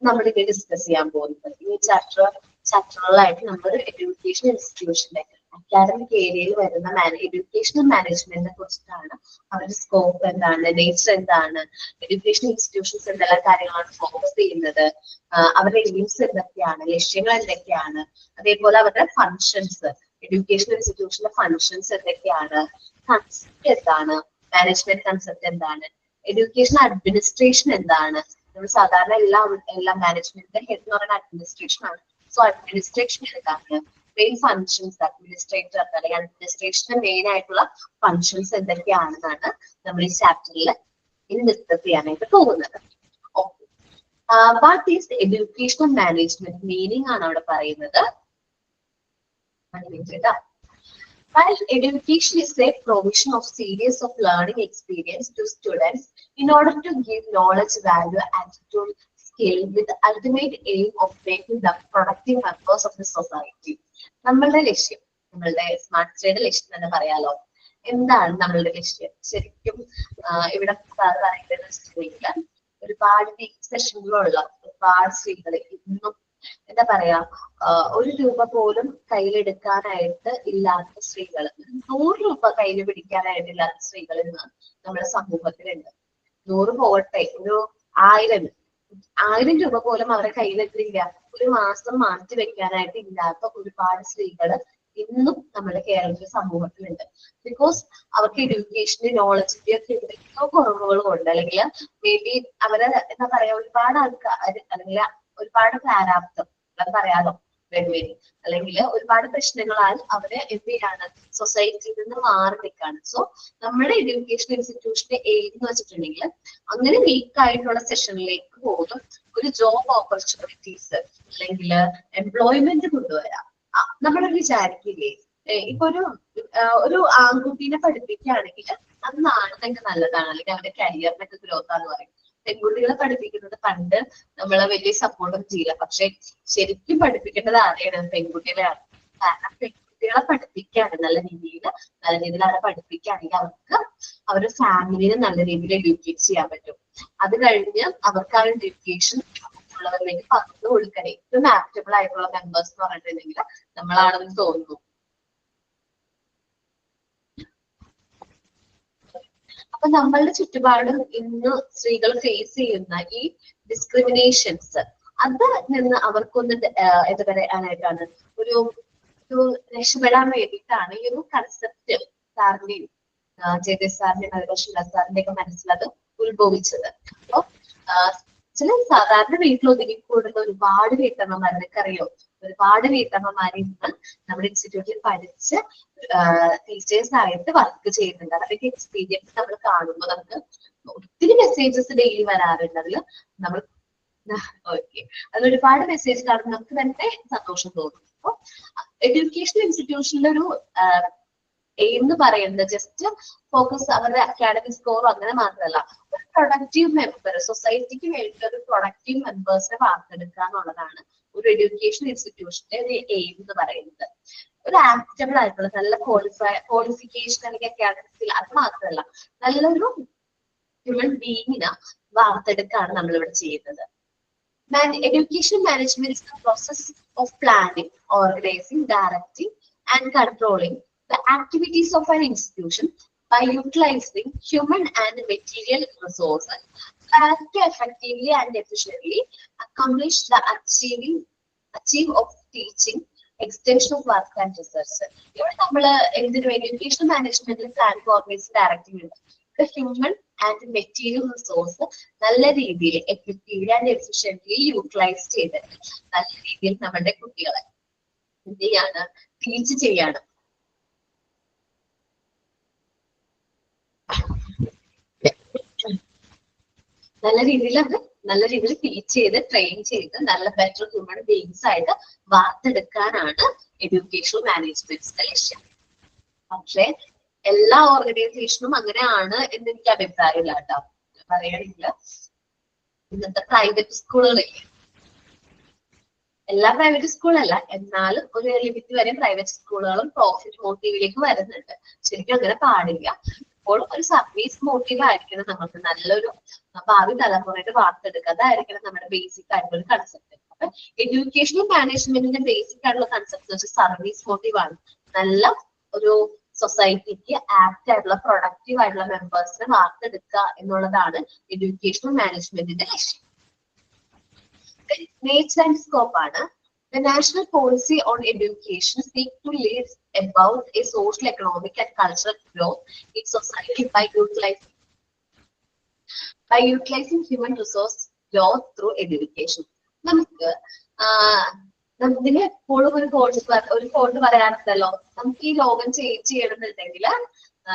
നമ്മൾ ഇത് ഡിസ്കസ് ചെയ്യാൻ പോകുന്നത്. ഈ ചാപ്റ്ററുകളായിട്ട് നമ്മൾ എഡ്യൂക്കേഷൻ ഇൻസ്റ്റിറ്റ്യൂഷന്റെ അക്കാഡമിക് ഏരിയയിൽ വരുന്ന എഡ്യൂക്കേഷണൽ മാനേജ്മെന്റിനെ കുറിച്ചിട്ടാണ്. അവരുടെ സ്കോപ്പ് എന്താണ്, നേച്ചർ എന്താണ്, എഡ്യൂക്കേഷൻ ഇൻസ്റ്റിറ്റ്യൂഷൻസ് എന്തെല്ലാം കാര്യങ്ങളാണ് ഫോക്കസ് ചെയ്യുന്നത്, അവരുടെ എയിംസ് എന്തൊക്കെയാണ്, ലക്ഷ്യങ്ങൾ എന്തൊക്കെയാണ്, അതേപോലെ അവരുടെ ഫങ്ഷൻസ്, എഡ്യൂക്കേഷൻ ഇൻസ്റ്റിറ്റ്യൂഷന്റെ ഫങ്ഷൻസ് എന്തൊക്കെയാണ്, കൺസെപ്റ്റ് എന്താണ്, മാനേജ്മെന്റ് കൺസെപ്റ്റ് എന്താണ്, എഡ്യൂക്കേഷൻ അഡ്മിനിസ്ട്രേഷൻ എന്താണ്. നമ്മൾ സാധാരണ എല്ലാ മാനേജ്മെന്റിന്റെ ഹെഡ് എന്ന് പറയുന്ന അഡ്മിനിസ്ട്രേഷൻ ആണ്. സോ അഡ്മിനിസ്ട്രേഷൻ എന്താണ്, മെയിൻ ഫങ്ഷൻസ്, അഡ്മിനിസ്ട്രേറ്റർ അല്ലെങ്കിൽ അഡ്മിനിസ്ട്രേഷന്റെ മെയിൻ ആയിട്ടുള്ള ഫങ്ഷൻസ് എന്തൊക്കെയാണെന്നാണ് നമ്മൾ ഈ ചാപ്റ്ററിൽ ഇനി ഡിസ്കസ് ചെയ്യാനായിട്ട് പോകുന്നത്. What is educational management meaning ആണ് അവിടെ പറയുന്നത്. While education is a provision of series of learning experience to students in order to give knowledge, value, attitude, skill with the ultimate aim of making them productive members of the society. നമ്മളുടെ ലക്ഷ്യം, നമ്മളുടെ smart സ്റ്റഡിയുടെ ലക്ഷ്യം തന്നെ പറയാലോ. എന്താണ് നമ്മളുടെ ലക്ഷ്യം? ശരിക്കും ഇവിടെ പറയുന്നത് ഒരുപാട് സെഷനുകളുള്ള ഒരുപാട് സ്ത്രീകൾ ഇന്നും എന്താ പറയാ, 1 രൂപ പോലും കയ്യിലെടുക്കാനായിട്ട് ഇല്ലാത്ത സ്ത്രീകൾ, 100 രൂപ കയ്യിൽ പിടിക്കാനായിട്ട് ഇല്ലാത്ത സ്ത്രീകൾ ഇന്ന് നമ്മുടെ സമൂഹത്തിലുണ്ട്. 100 പോകട്ടെ, ഒരു 1000 രൂപ പോലും അവരുടെ കയ്യിലെത്തില്ല, ഒരു മാസം മാറ്റി വെക്കാനായിട്ട് ഇല്ലാത്ത ഒരുപാട് സ്ത്രീകൾ ഇന്നും നമ്മുടെ കേരളത്തിലെ സമൂഹത്തിലുണ്ട്. ബിക്കോസ് അവർക്ക് എഡ്യൂക്കേഷന്റെ നോളജിന്റെ ഒക്കെ എന്തൊക്കെയോ കുറവുകൾ കൊണ്ട്, അല്ലെങ്കിൽ മേ ബി അവര് എന്താ പറയാ ഒരുപാട് ആൾക്കാർ അല്ലെങ്കിൽ ഒരുപാട് പ്രാരാബ്ദം പറയാലോ വെറുതെ, അല്ലെങ്കിൽ ഒരുപാട് പ്രശ്നങ്ങളാൽ അവര് എന്ത് ചെയ്യാണ്, സൊസൈറ്റിയിൽ നിന്ന് മാറി നിൽക്കാണ്. സോ നമ്മുടെ എഡ്യൂക്കേഷൻ ഇൻസ്റ്റിറ്റ്യൂഷന്റെ എയിം എന്ന് വെച്ചിട്ടുണ്ടെങ്കിൽ അങ്ങനെ വീക്ക് ആയിട്ടുള്ള സെഷനിലേക്ക് പോകും ഒരു ജോബ് ഓപ്പർച്യൂണിറ്റീസ് അല്ലെങ്കിൽ എംപ്ലോയ്മെന്റ് കൊണ്ടുവരാം. നമ്മൾ വിചാരിക്കില്ലേ, ഇപ്പൊ ഒരു ആൺകുട്ടീനെ പഠിപ്പിക്കുകയാണെങ്കിൽ അത് നാളത്തേക്ക് നല്ലതാണ്, അല്ലെങ്കിൽ അവരുടെ കരിയറിനൊക്കെ ഗ്രോത്ത് ആണെന്ന് പറയും. പെൺകുട്ടികളെ പഠിപ്പിക്കുന്നത് പണ്ട് നമ്മളെ വലിയ സപ്പോർട്ടും ചെയ്യില്ല. പക്ഷെ ശരിക്കും പഠിപ്പിക്കേണ്ടത് ആരെയാണ്? പെൺകുട്ടികളെയാണ്. കാരണം പെൺകുട്ടികളെ പഠിപ്പിക്കുകയാണ് നല്ല രീതിയിൽ അവരെ പഠിപ്പിക്കുകയാണെങ്കിൽ അവർക്ക് അവരുടെ ഫാമിലിനെ നല്ല രീതിയിൽ എഡ്യൂക്കേറ്റ് ചെയ്യാൻ പറ്റും. അത് കഴിഞ്ഞ് അവർക്ക് ആ എഡ്യൂക്കേഷൻ മറ്റുള്ളവരിലേക്ക് പകർന്നു കൊടുക്കാൻ ഏറ്റവും ആപ്റ്റബിൾ ആയിട്ടുള്ള മെമ്പേഴ്സ് എന്ന് പറഞ്ഞിട്ടുണ്ടെങ്കിൽ നമ്മളാണെന്ന് തോന്നുന്നു. അപ്പൊ നമ്മളുടെ ചുറ്റുപാടും ഇന്ന് സ്ത്രീകൾ ഫേസ് ചെയ്യുന്ന ഈ ഡിസ്ക്രിമിനേഷൻസ് അത് നിന്ന് അവർക്കൊന്ന് എന്താ പറയാനായിട്ടാണ് ഒരു രക്ഷപ്പെടാൻ വേണ്ടിയിട്ടാണ് ഈ ഒരു കൺസെപ്റ്റ് സാറിന്റെയും ജയദേവ് സാറിന്റെയും അതുപോലെ ഷില സാറിന്റെ ഒക്കെ മനസ്സിലത് ഉത്ഭവിച്ചത്. അപ്പൊ ചില സാധാരണ വീട്ടിൽ ഒതുങ്ങിക്കൂടുന്ന ഒരുപാട് വീട്ടമ്മമാരൊക്കെ അറിയോ, ഒരുപാട് വീട്ടമ്മമാരെ ഇന്ന് നമ്മുടെ ഇൻസ്റ്റിറ്റ്യൂട്ടിൽ പഠിച്ച് ടീച്ചേഴ്സ് ആയിട്ട് വർക്ക് ചെയ്യുന്നുണ്ട്. അവരുടെ എക്സ്പീരിയൻസ് നമ്മൾ കാണുമ്പോൾ നമുക്ക് ഒത്തിരി മെസ്സേജസ് ഡെയിലി വരാറുണ്ട്. അതിൽ നമ്മൾ ഓക്കെ അതിൽ ഒരുപാട് മെസ്സേജ് കാണുമ്പോൾ നമുക്ക് തന്നെ സന്തോഷം തോന്നും. അപ്പൊ എഡ്യൂക്കേഷൻ ഇൻസ്റ്റിറ്റ്യൂഷനിലെ ഒരു എന്ന് പറയുന്നത് ജസ്റ്റ് ഫോക്കസ് അവരുടെ അക്കാഡമിക് സ്കോർ അങ്ങനെ മാത്രമല്ല, ഒരു പ്രൊഡക്റ്റീവ് മെമ്പർ, സൊസൈറ്റിക്ക് വേണ്ടി ഒരു പ്രൊഡക്റ്റീവ് മെമ്പേഴ്സിനെ വാർത്തെടുക്കുക എന്നുള്ളതാണ് ഒരു എഡ്യൂക്കേഷൻ ഇൻസ്റ്റിറ്റ്യൂഷന്റെ ഒരു എയിം എന്ന് പറയുന്നത്. ഒരു ആപ്റ്റബിൾ ആയിട്ടുള്ള നല്ല ക്വാളിഫിക്കേഷൻ അല്ലെങ്കിൽ അക്കാഡമിക്സിൽ അത് മാത്രമല്ല നല്ലൊരു ഹ്യൂമൻ ബീയിങ്ങിനെ വാർത്തെടുക്കുകയാണ് നമ്മളിവിടെ ചെയ്യുന്നത്. Education management is the process of planning, organizing, directing, and controlling the activities of an institution by utilizing human and material resources that effectively and efficiently accomplish the achieve of teaching, extension of work and research. ഇവിടെ നമ്മൾ എന്തിനു വേണ്ടി education മാനേജ്മെന്റിൽ plan organising directing ഉണ്ട്. Human and material resource നല്ല രീതിയിൽ effectively and efficiently utilise ചെയ്തിട്ട് നല്ല രീതിയിൽ നമ്മുടെ കുട്ടികളെ എന്ത് ചെയ്യാണ്, ടീച്ച് ചെയ്യാണ്. നല്ല രീതിയിൽ ടീച്ച് ചെയ്ത് ട്രെയിൻ ചെയ്ത് നല്ല ബെറ്റർ ഹ്യൂമൻ ബീയിങ്സ് ആയിട്ട് വാർത്തെടുക്കാനാണ് എഡ്യൂക്കേഷൻ മാനേജ്മെന്റിന്റെ ലക്ഷ്യം. പക്ഷെ എല്ലാ ഓർഗനൈസേഷനും അങ്ങനെയാണ് എന്ന് എനിക്ക് അഭിപ്രായമില്ല കേട്ടോ. പറയുകയാണെങ്കിൽ ഇന്നത്തെ പ്രൈവറ്റ് സ്കൂളുകളില്ലേ, എല്ലാ പ്രൈവറ്റ് സ്കൂളല്ല എന്നാലും ഒരു ലിമിറ്റ് വരെ പ്രൈവറ്റ് സ്കൂളുകളും പ്രോഫിറ്റ് മോട്ടീവിലേക്ക് വരുന്നുണ്ട്. ശരിക്കും അങ്ങനെ പാടില്ല. അപ്പോൾ ഒരു സർവീസ് മോട്ടീവ് ആയിരിക്കണം നമുക്ക് നല്ലൊരു ഭാവി തലമുറയുടെ വാർത്തെടുക്കുക. അതായിരിക്കണം നമ്മുടെ ബേസിക് ആയിട്ടുള്ള ഒരു കൺസെപ്റ്റ്. അപ്പൊ എഡ്യൂക്കേഷണൽ മാനേജ്മെന്റിന്റെ ബേസിക് ആയിട്ടുള്ള കൺസെപ്റ്റ് എന്ന് വെച്ചാൽ സർവീസ് മോട്ടീവ് ആണ്. നല്ല ഒരു സൊസൈറ്റിക്ക് ആപ്റ്റ് ആയിട്ടുള്ള പ്രൊഡക്റ്റീവ് ആയിട്ടുള്ള മെമ്പേഴ്സിനെ വാർത്തെടുക്കുക എന്നുള്ളതാണ് എഡ്യൂക്കേഷണൽ മാനേജ്മെന്റിന്റെ ലക്ഷ്യം. നേച്ചർ ആൻഡ് സ്കോപ്പ് ആണ്. The national policy on education seeks to lead about a social, economic, and cultural growth in society by utilizing human resource growth through education. നമുക്ക് ഇതിന് എപ്പോഴും ഒരു കോഡ് പറയാറുണ്ടല്ലോ, നമുക്ക് ഈ ലോകം ചേഞ്ച് ചെയ്യണമെന്നുണ്ടെങ്കിൽ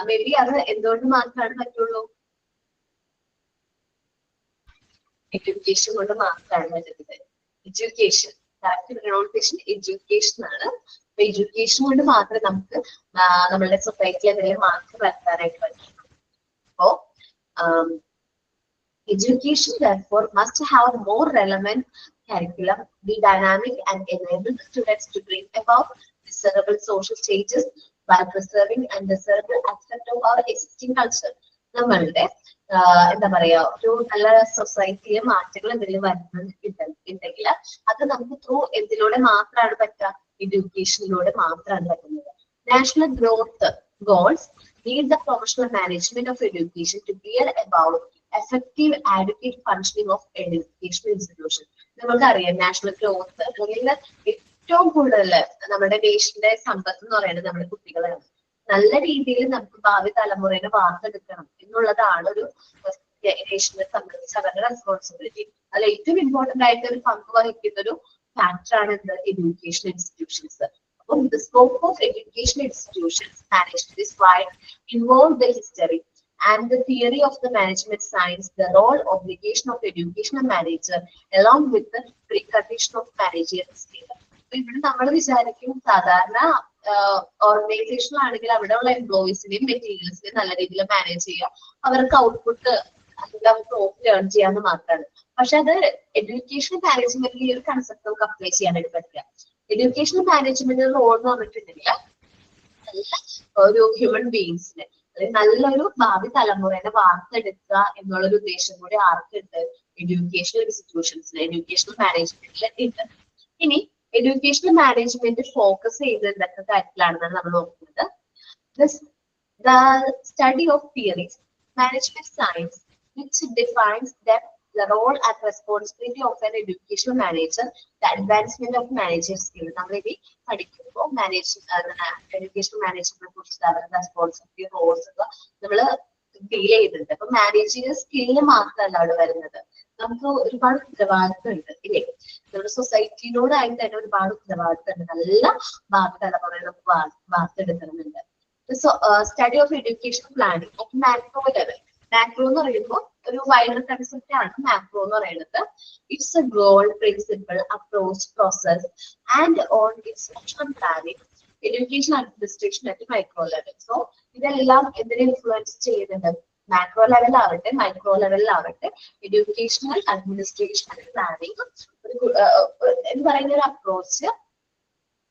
മേ ബി അത് എന്തുകൊണ്ട് മാത്രമാണ് പറ്റുള്ളൂ? എഡ്യൂക്കേഷൻ കൊണ്ട് മാത്രമാണ് പറ്റുന്നത്. എഡ്യൂക്കേഷൻ എഡ്യൂക്കേഷൻ ആണ്. അപ്പൊ എഡ്യൂക്കേഷൻ കൊണ്ട് മാത്രമേ നമുക്ക് നമ്മളുടെ സൊസൈറ്റിയിൽ എന്തെങ്കിലും മാറ്റം വരുത്താനായിട്ട് പറ്റും. അപ്പോ education therefore must have more relevant curriculum, be dynamic and enable the students to bring about desirable social changes while preserving and desirable aspect of our existing culture. നമ്മളുടെ എന്താ പറയാ ഒരു നല്ല സൊസൈറ്റിയെ മാറ്റങ്ങൾ എന്തെങ്കിലും വരുന്നുണ്ടെങ്കിൽ അത് നമുക്ക് ത്രൂ എന്തിലൂടെ മാത്രമാണ് പറ്റുക? എഡ്യൂക്കേഷനിലൂടെ മാത്രമാണ് പറ്റുന്നത്. National growth goals need the professional management of education to clear about effective adequate functioning of educational institution. നമുക്കറിയാം നാഷണൽ ഗ്രോത്ത് അല്ലെങ്കിൽ ഏറ്റവും കൂടുതൽ നമ്മുടെ ദേശത്തിന്റെ സമ്പത്ത് എന്ന് പറയുന്നത് നമ്മുടെ കുട്ടികളാണ്. നല്ല രീതിയിൽ നമുക്ക് ഭാവി തലമുറയെ വാർത്തെടുക്കണം എന്നുള്ളതാണ് ഒരു ദേശത്തെ സംബന്ധിച്ച് അവരുടെ റെസ്പോൺസിബിലിറ്റി. അതിൽ ഏറ്റവും ഇമ്പോർട്ടന്റ് ആയിട്ട് ഒരു പങ്ക് വഹിക്കുന്ന ഒരു ഫാക്ടറാണ് എന്ത്? Education institutions. The scope of education institutions managed is wide, involve the history and the theory of the management science, the role, obligation of educational manager, along with the precondition of managerial skill. ഇവിടെ നമ്മൾ വിചാരിക്കും സാധാരണ organisation ആണെങ്കിൽ അവിടെയുള്ള എംപ്ലോയീസിനെയും മെറ്റീരിയൽസിനെയും നല്ല രീതിയിൽ manage ചെയ്യുക, അവർക്ക് ഔട്ട്പുട്ട് അതിൽ അവർ പ്രോഫിറ്റ് ഏൺ ചെയ്യാന്ന് മാത്രമാണ്. പക്ഷെ അത് എഡ്യൂക്കേഷൻ മാനേജ്മെന്റിൽ ഈ ഒരു കൺസെപ്റ്റ് നമുക്ക് അപ്ലൈ ചെയ്യാനായിട്ട് പറ്റില്ല. എഡ്യൂക്കേഷൻ മാനേജ്മെന്റ് റോൾ എന്ന് പറഞ്ഞിട്ടുണ്ടെങ്കിൽ നല്ല ഒരു ഹ്യൂമൻ ബീങ്സിന് അല്ലെങ്കിൽ നല്ലൊരു ഭാവി തലമുറയെ വാർത്തെടുക്കുക എന്നുള്ളൊരു ഉദ്ദേശം കൂടി ആർക്കുണ്ട്? എഡ്യൂക്കേഷണൽ ഇൻസ്റ്റിറ്റ്യൂഷൻസിന്, എഡ്യൂക്കേഷണൽ മാനേജ്മെന്റിൽ ഉണ്ട്. ഇനി എഡ്യൂക്കേഷണൽ മാനേജ്മെന്റ് ഫോക്കസ് ചെയ്യുന്ന എന്തൊക്കെ കാര്യത്തിലാണെന്നാണ് നമ്മൾ നോക്കുന്നത്. The study of theories, management science, which defines the role and responsibility of an educational manager, the advancement of managerial skills. നമ്മൾ ഇനി പഠിക്കുമ്പോൾ എഡ്യൂക്കേഷൻ മാനേജ്മെന്റിനെ കുറിച്ച് അവരുടെ റെസ്പോൺസിബിലിറ്റി റോൾസ് ഒക്കെ നമ്മൾ ഡീൽ ചെയ്യുന്നുണ്ട്. അപ്പൊ മാനേജറിയൽ സ്കില്ല് മാത്രമല്ല അവിടെ വരുന്നത്, നമുക്ക് ഒരുപാട് ഉത്തരവാദിത്വം ഉണ്ട് ഇല്ലേ? നമ്മുടെ സൊസൈറ്റിയോടായിട്ട് തന്നെ ഒരുപാട് ഉത്തരവാദിത്വം ഉണ്ട്. നല്ല ഭാവി തലമുറയെ നമുക്ക് വാർത്തെടുക്കുന്നുണ്ട്. Study of education planning of macro level. Macro എന്ന് പറയുമ്പോൾ ഒരു വൈഡർ കൺസെപ്റ്റ് ആണ് മാക്രോ എന്ന് പറയുന്നത്. It's a goal, principle, approach, process and on its action planning, education administration at micro level. So ഇതെല്ലാം എന്തിനെ ഇൻഫ്ലുവൻസ് ചെയ്യുന്നുണ്ട്? മാക്രോ ലെവലിലാവട്ടെ മൈക്രോ ലെവലിലാവട്ടെ എഡ്യൂക്കേഷണൽ അഡ്മിനിസ്ട്രേഷൻ പ്ലാനിങ് എന്ന് പറയുന്ന ഒരു അപ്രോച്ച്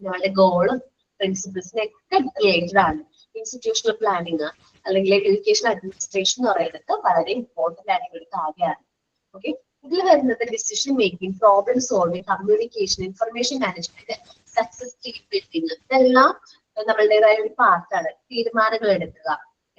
നമ്മളുടെ ഗോളും പ്രിൻസിപ്പിൾസിനൊക്കെ റിലേറ്റഡ് ആണ്. ഇൻസ്റ്റിറ്റ്യൂഷണൽ പ്ലാനിങ് അല്ലെങ്കിൽ എഡ്യൂക്കേഷൻ അഡ്മിനിസ്ട്രേഷൻ എന്ന് പറയുന്നത് വളരെ ഇമ്പോർട്ടന്റ് ആയിട്ടുള്ള ഒരു കാര്യമാണ്. ഓക്കെ, ഇതിൽ വരുന്നത് decision making, problem solving, communication, information management, success team building, ഇതെല്ലാം നമ്മളുടേതായ ഒരു പാർട്ടാണ്. തീരുമാനങ്ങൾ എടുക്കുക,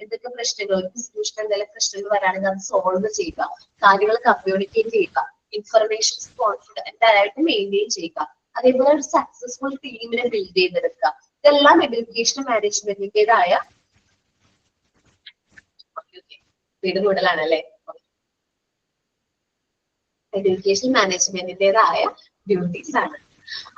എന്തൊക്കെ പ്രശ്നങ്ങൾ, ഇൻസ്റ്റിറ്റ്യൂഷൻ എന്തെങ്കിലും പ്രശ്നങ്ങൾ വരാണെങ്കിൽ അത് സോൾവ് ചെയ്യുക, കാര്യങ്ങൾ കമ്മ്യൂണിക്കേറ്റ് ചെയ്യുക, ഇൻഫർമേഷൻ കോൺഫിഡന്റ് ആയിട്ട് മെയിൻറ്റെയിൻ ചെയ്യുക, അതേപോലെ ഒരു സക്സസ്ഫുൾ ടീമിനെ ബിൽഡ് ചെയ്തെടുക്കുക. ഇതെല്ലാം എഡ്യൂക്കേഷൻ മാനേജ്മെന്റിന്റേതായ വീട് കൂടുതലാണ് അല്ലെ, എഡ്യൂക്കേഷൻ മാനേജ്മെന്റിന്റേതായ ഡ്യൂട്ടീസ് ആണ്.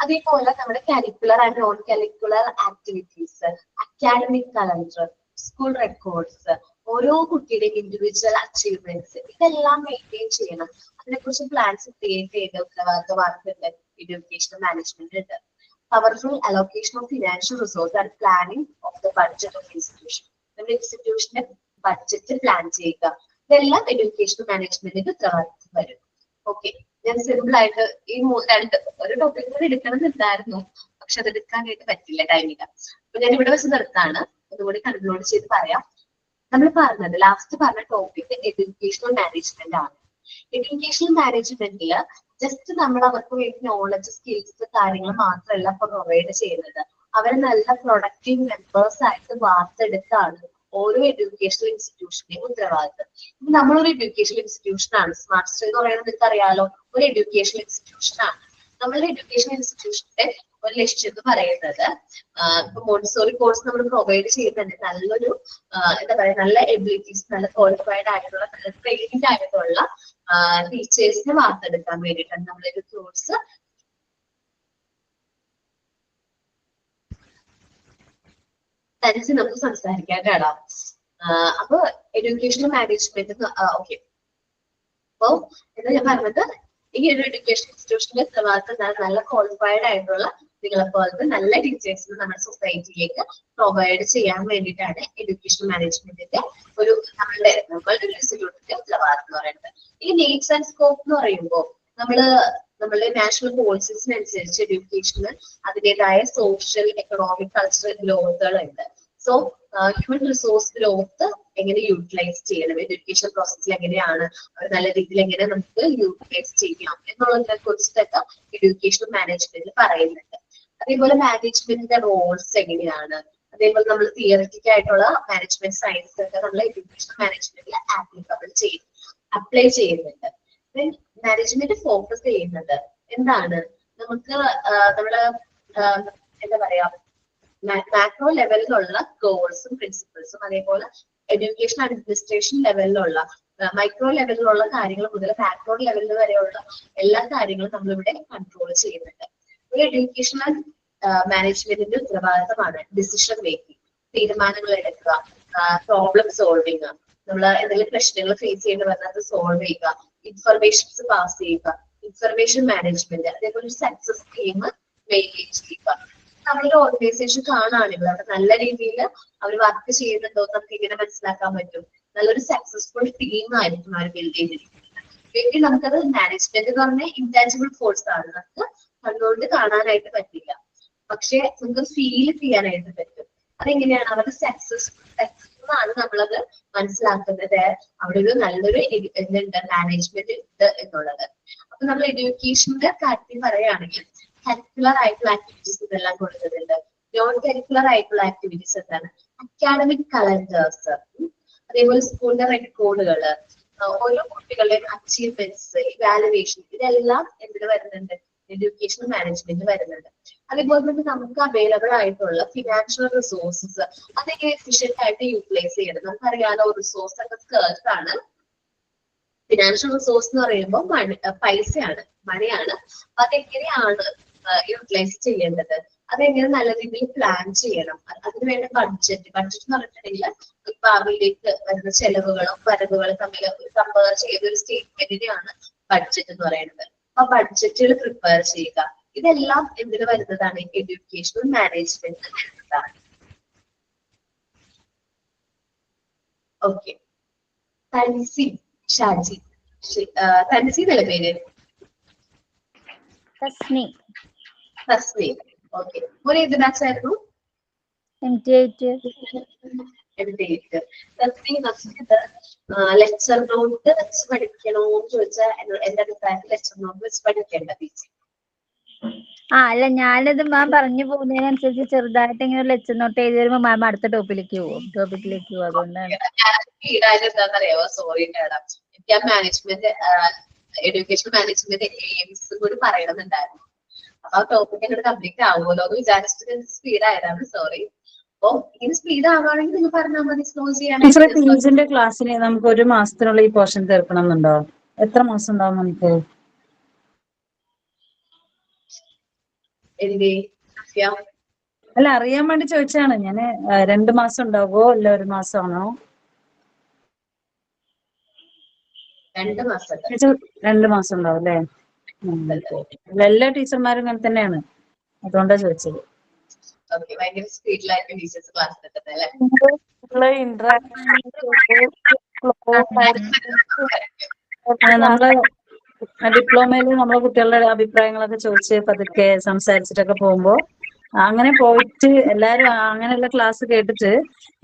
അതേപോലെ നമ്മുടെ curricular and non curricular activities, academic calendar, school records, ഓരോ കുട്ടിയുടെയും ഇൻഡിവിജ്വൽ അച്ചീവ്മെന്റ്സ്, ഇതെല്ലാം മെയിൻറ്റെയിൻ ചെയ്യണം. അതിനെക്കുറിച്ച് പ്ലാൻസ് ക്രിയേറ്റ് ചെയ്ത ഉത്തരവാദിത്തമാർക്കുണ്ട് എഡ്യൂക്കേഷൻ മാനേജ്മെന്റ് ഉണ്ട്. Powerful allocation of financial resource and planning of the budget of institution. നമ്മുടെ ഇൻസ്റ്റിറ്റ്യൂഷന്റെ ബഡ്ജറ്റ് പ്ലാൻ ചെയ്യുക, ഇതെല്ലാം എഡ്യൂക്കേഷൻ മാനേജ്മെന്റിന്റെ ഉത്തരവാദിത്തം വരും. ഓക്കെ, ഞാൻ സിമ്പിൾ ആയിട്ട് ഈ ഒരു ടോപ്പിക് കൂടെ എടുക്കണമെന്നുണ്ടായിരുന്നു, പക്ഷെ അത് എടുക്കാനായിട്ട് പറ്റില്ല, ടൈമില്ല. അപ്പൊ ഞാൻ ഇവിടെ വെച്ച് നിർത്താണ്, അതുകൂടി കൺക്ലൂഡ് ചെയ്ത് പറയാം. നമ്മൾ പറഞ്ഞത് ലാസ്റ്റ് പറഞ്ഞ ടോപ്പിക് എഡ്യൂക്കേഷണൽ മാനേജ്മെന്റ് ആണ്. എഡ്യൂക്കേഷണൽ മാനേജ്മെന്റിൽ ജസ്റ്റ് നമ്മൾ അവർക്ക് വേണ്ടി നോളജ്, സ്കിൽസ്, കാര്യങ്ങൾ മാത്രമല്ല പ്രൊവൈഡ് ചെയ്യുന്നത്, അവരെ നല്ല പ്രൊഡക്റ്റീവ് മെമ്പേഴ്സ് ആയിട്ട് വാർത്തെടുത്താണ് ഓരോ എഡ്യൂക്കേഷണൽ ഇൻസ്റ്റിറ്റ്യൂഷന്റെയും ഉത്തരവാദിത്തം. ഇപ്പൊ നമ്മളൊരു എഡ്യൂക്കേഷണൽ ഇൻസ്റ്റിറ്റ്യൂഷൻ ആണ്. സ്മാർട്ട് സ്റ്റഡി എന്ന് പറയുന്നത് നിങ്ങൾക്ക് അറിയാലോ, ഒരു എഡ്യൂക്കേഷണൽ ഇൻസ്റ്റിറ്റ്യൂഷൻ ആണ്. നമ്മളുടെ എഡ്യൂക്കേഷൻ ഇൻസ്റ്റിറ്റ്യൂഷന്റെ ഒരു ലക്ഷ്യം എന്ന് പറയുന്നത് ഇപ്പൊ മോണ്ടിസോറി കോഴ്സ് നമ്മൾ പ്രൊവൈഡ് ചെയ്യുന്നുണ്ട്. നല്ലൊരു എന്താ പറയുക, നല്ല എബിലിറ്റീസ്, നല്ല ക്വാളിഫൈഡ് ആയിട്ടുള്ള, നല്ല ട്രെയിനിങ് ആയിട്ടുള്ള ടീച്ചേഴ്സിനെ വാർത്തെടുക്കാൻ വേണ്ടിയിട്ടാണ് നമ്മളൊരു കോഴ്സ് തനിച്ച് നമുക്ക് സംസാരിക്കാൻ കാണാം. അപ്പൊ എഡ്യൂക്കേഷണൽ മാനേജ്മെന്റ് ഓക്കെ, അപ്പൊ എന്താ ഞാൻ പറഞ്ഞത്, ഈ ഒരു എഡ്യൂക്കേഷൻ ഇൻസ്റ്റിറ്റ്യൂഷന്റെ ഉത്തരവാദിത്തം നല്ല ക്വാളിഫൈഡ് ആയിട്ടുള്ള നിങ്ങളെ പോലത്തെ നല്ല ടീച്ചേഴ്സിന് നമ്മുടെ സൊസൈറ്റിയിലേക്ക് പ്രൊവൈഡ് ചെയ്യാൻ വേണ്ടിയിട്ടാണ് എഡ്യൂക്കേഷൻ മാനേജ്മെന്റിന്റെ നമ്മളുടെ ഇൻസ്റ്റിറ്റ്യൂട്ടിന്റെ ഉത്തരവാദിത്തം എന്ന് പറയുന്നത്. ഈ നീഡ്സ് ആൻഡ് സ്കോപ്പ് എന്ന് പറയുമ്പോൾ നമ്മളുടെ നാഷണൽ പോളിസീസിനനുസരിച്ച് എഡ്യൂക്കേഷന് അതിൻ്റെതായ സോഷ്യൽ, എക്കണോമിക്, കൾച്ചറൽ ഗ്രോത്തുകളുണ്ട്. സോ ഹ്യൂമൻ റിസോഴ്സ് ഗ്രോത്ത് എങ്ങനെ യൂട്ടിലൈസ് ചെയ്യണം, എഡ്യൂക്കേഷൻ പ്രോസസ്സിൽ എങ്ങനെയാണ് നല്ല രീതിയിൽ എങ്ങനെ നമുക്ക് യൂട്ടിലൈസ് ചെയ്യാം എന്നുള്ളതിനെ കുറിച്ചിട്ടൊക്കെ എഡ്യൂക്കേഷൻ മാനേജ്മെന്റിൽ പറയുന്നുണ്ട്. അതേപോലെ മാനേജ്മെന്റിന്റെ റോൾസ് എങ്ങനെയാണ്, അതേപോലെ നമ്മൾ തിയറിറ്റിക് ആയിട്ടുള്ള മാനേജ്മെന്റ് സയൻസ് ഒക്കെ നമ്മൾ എഡ്യൂക്കേഷൻ മാനേജ്മെന്റിൽ അപ്ലൈ ചെയ്യുന്നുണ്ട്. മാനേജ്മെന്റ് ഫോക്കസ് ചെയ്യുന്നത് എന്താണ്, നമുക്ക് നമ്മള് എന്താ പറയാ, മാക്രോ ലെവലിലുള്ള ഗോൾസും പ്രിൻസിപ്പിൾസും, അതേപോലെ എഡ്യൂക്കേഷൻ അഡ്മിനിസ്ട്രേഷൻ ലെവലിലുള്ള മൈക്രോ ലെവലിലുള്ള കാര്യങ്ങൾ മുതൽ മാക്രോ ലെവലിൽ വരെയുള്ള എല്ലാ കാര്യങ്ങളും നമ്മളിവിടെ കൺട്രോൾ ചെയ്യുന്നുണ്ട്. ഒരു എഡ്യൂക്കേഷണൽ മാനേജ്മെന്റിന്റെ ഉത്തരവാദിത്തമാണ് ഡിസിഷൻ മേക്കിംഗ്, തീരുമാനങ്ങൾ എടുക്കുക, പ്രോബ്ലം സോൾവിങ്, നമ്മൾ എന്തെങ്കിലും പ്രശ്നങ്ങൾ ഫേസ് ചെയ്യേണ്ടി വന്നാൽ അത് സോൾവ് ചെയ്യുക, ഇൻഫർമേഷൻസ് പാസ് ചെയ്യുക, ഇൻഫർമേഷൻ മാനേജ്മെന്റ്, അതേപോലെ ഒരു സക്സസ് ടീം മെയിൻറ്റെയിൻ ചെയ്യുക. നമ്മളൊരു ഓർഗനൈസേഷൻ കാണുകയാണെങ്കിൽ അവിടെ നല്ല രീതിയിൽ അവർ വർക്ക് ചെയ്യുന്നുണ്ടോ നമുക്ക് ഇങ്ങനെ മനസ്സിലാക്കാൻ പറ്റും. നല്ലൊരു സക്സസ്ഫുൾ ടീം ആയിരിക്കും അവർ ബിൽഡ് ചെയ്തിരിക്കുന്നത്. എങ്കിൽ നമുക്കത് മാനേജ്മെന്റ് എന്ന് പറഞ്ഞാൽ ഇൻടാഞ്ചിബിൾ ഫോഴ്സ് ആണ്, നമുക്ക് കണ്ടുകൊണ്ട് കാണാനായിട്ട് പറ്റില്ല, പക്ഷെ നമുക്ക് ഫീൽ ചെയ്യാനായിട്ട് പറ്റും. അതെങ്ങനെയാണ് അവരുടെ സക്സസ് ആണ് നമ്മളത് മനസ്സിലാക്കുന്നത്. അവിടെ ഒരു നല്ലൊരു എന്തുണ്ട് മാനേജ്മെന്റ് ഉണ്ട് എന്നുള്ളത്. അപ്പൊ നമ്മൾ എഡ്യൂക്കേഷന്റെ കാര്യത്തിൽ പറയുകയാണെങ്കിൽ കരിക്കുലർ ആയിട്ടുള്ള ആക്ടിവിറ്റീസ് ഇതെല്ലാം കൊടുക്കുന്നുണ്ട്. നോൺ കരിക്കുലർ ആയിട്ടുള്ള ആക്ടിവിറ്റീസ് എന്താണ്? അക്കാഡമിക് കലണ്ടേഴ്സ്, അതേപോലെ സ്കൂളിന്റെ റെക്കോർഡുകള്, ഓരോ കുട്ടികളുടെയും അച്ചീവ്മെന്റ്സ്, ഇവാലുവേഷൻ, ഇതെല്ലാം എന്തിന് വരുന്നുണ്ട്? എഡ്യൂക്കേഷൻ മാനേജ്മെന്റ് വരുന്നുണ്ട്. അതേപോലെ തന്നെ നമുക്ക് അവൈലബിൾ ആയിട്ടുള്ള ഫിനാൻഷ്യൽ റിസോഴ്സസ് അതെങ്ങനെ എഫിഷ്യന്റ് ആയിട്ട് യൂട്ടിലൈസ് ചെയ്യണം. നമുക്കറിയാലോ റിസോഴ്സ് ഒക്കെ സ്കേർസ് ആണ്. ഫിനാൻഷ്യൽ റിസോഴ്സ് എന്ന് പറയുമ്പോൾ പൈസയാണ്, മണിയാണ്. അതെങ്ങനെയാണ് യൂട്ടിലൈസ് ചെയ്യേണ്ടത്, അതെങ്ങനെ നല്ല രീതിയിൽ പ്ലാൻ ചെയ്യണം. അതിനുവേണ്ട ബഡ്ജറ്റ് എന്ന് പറഞ്ഞിട്ടുണ്ടെങ്കിൽ ഭാവിയിലേക്ക് വരുന്ന ചെലവുകളും വരവുകളും തമ്മിൽ കമ്പയർ ചെയ്ത ഒരു സ്റ്റേറ്റ്മെന്റിനെയാണ് ബഡ്ജറ്റ് എന്ന് പറയുന്നത്. അപ്പൊ ബഡ്ജറ്റുകൾ പ്രിപ്പയർ ചെയ്യുക, ഇതെല്ലാം എന്തിന് വരുന്നതാണ്? എഡ്യൂക്കേഷണൽ മാനേജ്മെന്റ് വരുന്നതാണ്. ഓക്കെ, തൻസി ഷാജി, തൻസി എന്നല്ല പേര്? തസ്നി. ഓക്കെ, ഒരു ഏത് ബാച്ച് ആയിരുന്നു? ലെക്ചർ നോട്ട് വെച്ച് പഠിക്കണോന്ന് ചോദിച്ചാൽ എന്റെ അഭിപ്രായത്തിൽ ലെക്ചർ നോട്ട് വെച്ച് പഠിക്കേണ്ട ടീച്ചർ. അല്ല, ഞാനത് മാം പറഞ്ഞു പോകുന്നതിനനുസരിച്ച് ചെറുതായിട്ട് ഇങ്ങനെ ലെക്ചർ നോട്ട് എഴുതി വരുമ്പോ മാം അടുത്ത ടോപ്പിലേക്ക് പോകും. അതുകൊണ്ടാണ് എന്താണെന്നറിയാവോ? സോറി മാഡം, എനിക്ക് ആ മാനേജ്മെന്റ് എഡ്യൂക്കേഷൻ മാനേജ്മെന്റ് എയിംസ് കൂടി പറയണമെന്നുണ്ടായിരുന്നു. അപ്പൊ ആ ടോപ്പിക് എന്നോട് കംപ്ലീറ്റ് ആവുമല്ലോ എന്ന് വിചാരിച്ചിട്ട് സ്പീഡ് ആയതാണ്. സോറി. അപ്പൊ ഇനി സ്പീഡ് ആവുകയാണെങ്കിൽ നിങ്ങൾ പറഞ്ഞാൽ മതി സ്ലോ ചെയ്യാനായിട്ട്. ടീച്ചറിന്റെ ക്ലാസ്സിന് നമുക്ക് ഒരു മാസത്തിനുള്ള ഈ പോർഷൻ തീർക്കണം എന്നുണ്ടോ? എത്ര മാസം ഉണ്ടാവും നമുക്ക്? അല്ല, അറിയാൻ വേണ്ടി ചോദിച്ചാണ് ഞാന്. 2 മാസം ഉണ്ടാവോ അല്ല 1 മാസമാണോ? 2 മാസം. 2 മാസം ഉണ്ടാവും അല്ലേ? എല്ലാ ടീച്ചർമാരും അങ്ങനെ തന്നെയാണ്, അതുകൊണ്ടാ ചോദിച്ചത്. ഭയങ്കര സ്പീഡിലായിരിക്കും ടീച്ചേഴ്സ് ക്ലാസ് എടുക്കുന്നത് അല്ലേ? നമ്മള് ഡിപ്ലോമയില് നമ്മളെ കുട്ടികളുടെ അഭിപ്രായങ്ങളൊക്കെ ചോദിച്ച് പതുക്കെ സംസാരിച്ചിട്ടൊക്കെ പോകുമ്പോ അങ്ങനെ പോയിട്ട് എല്ലാരും അങ്ങനെയുള്ള ക്ലാസ് കേട്ടിട്ട്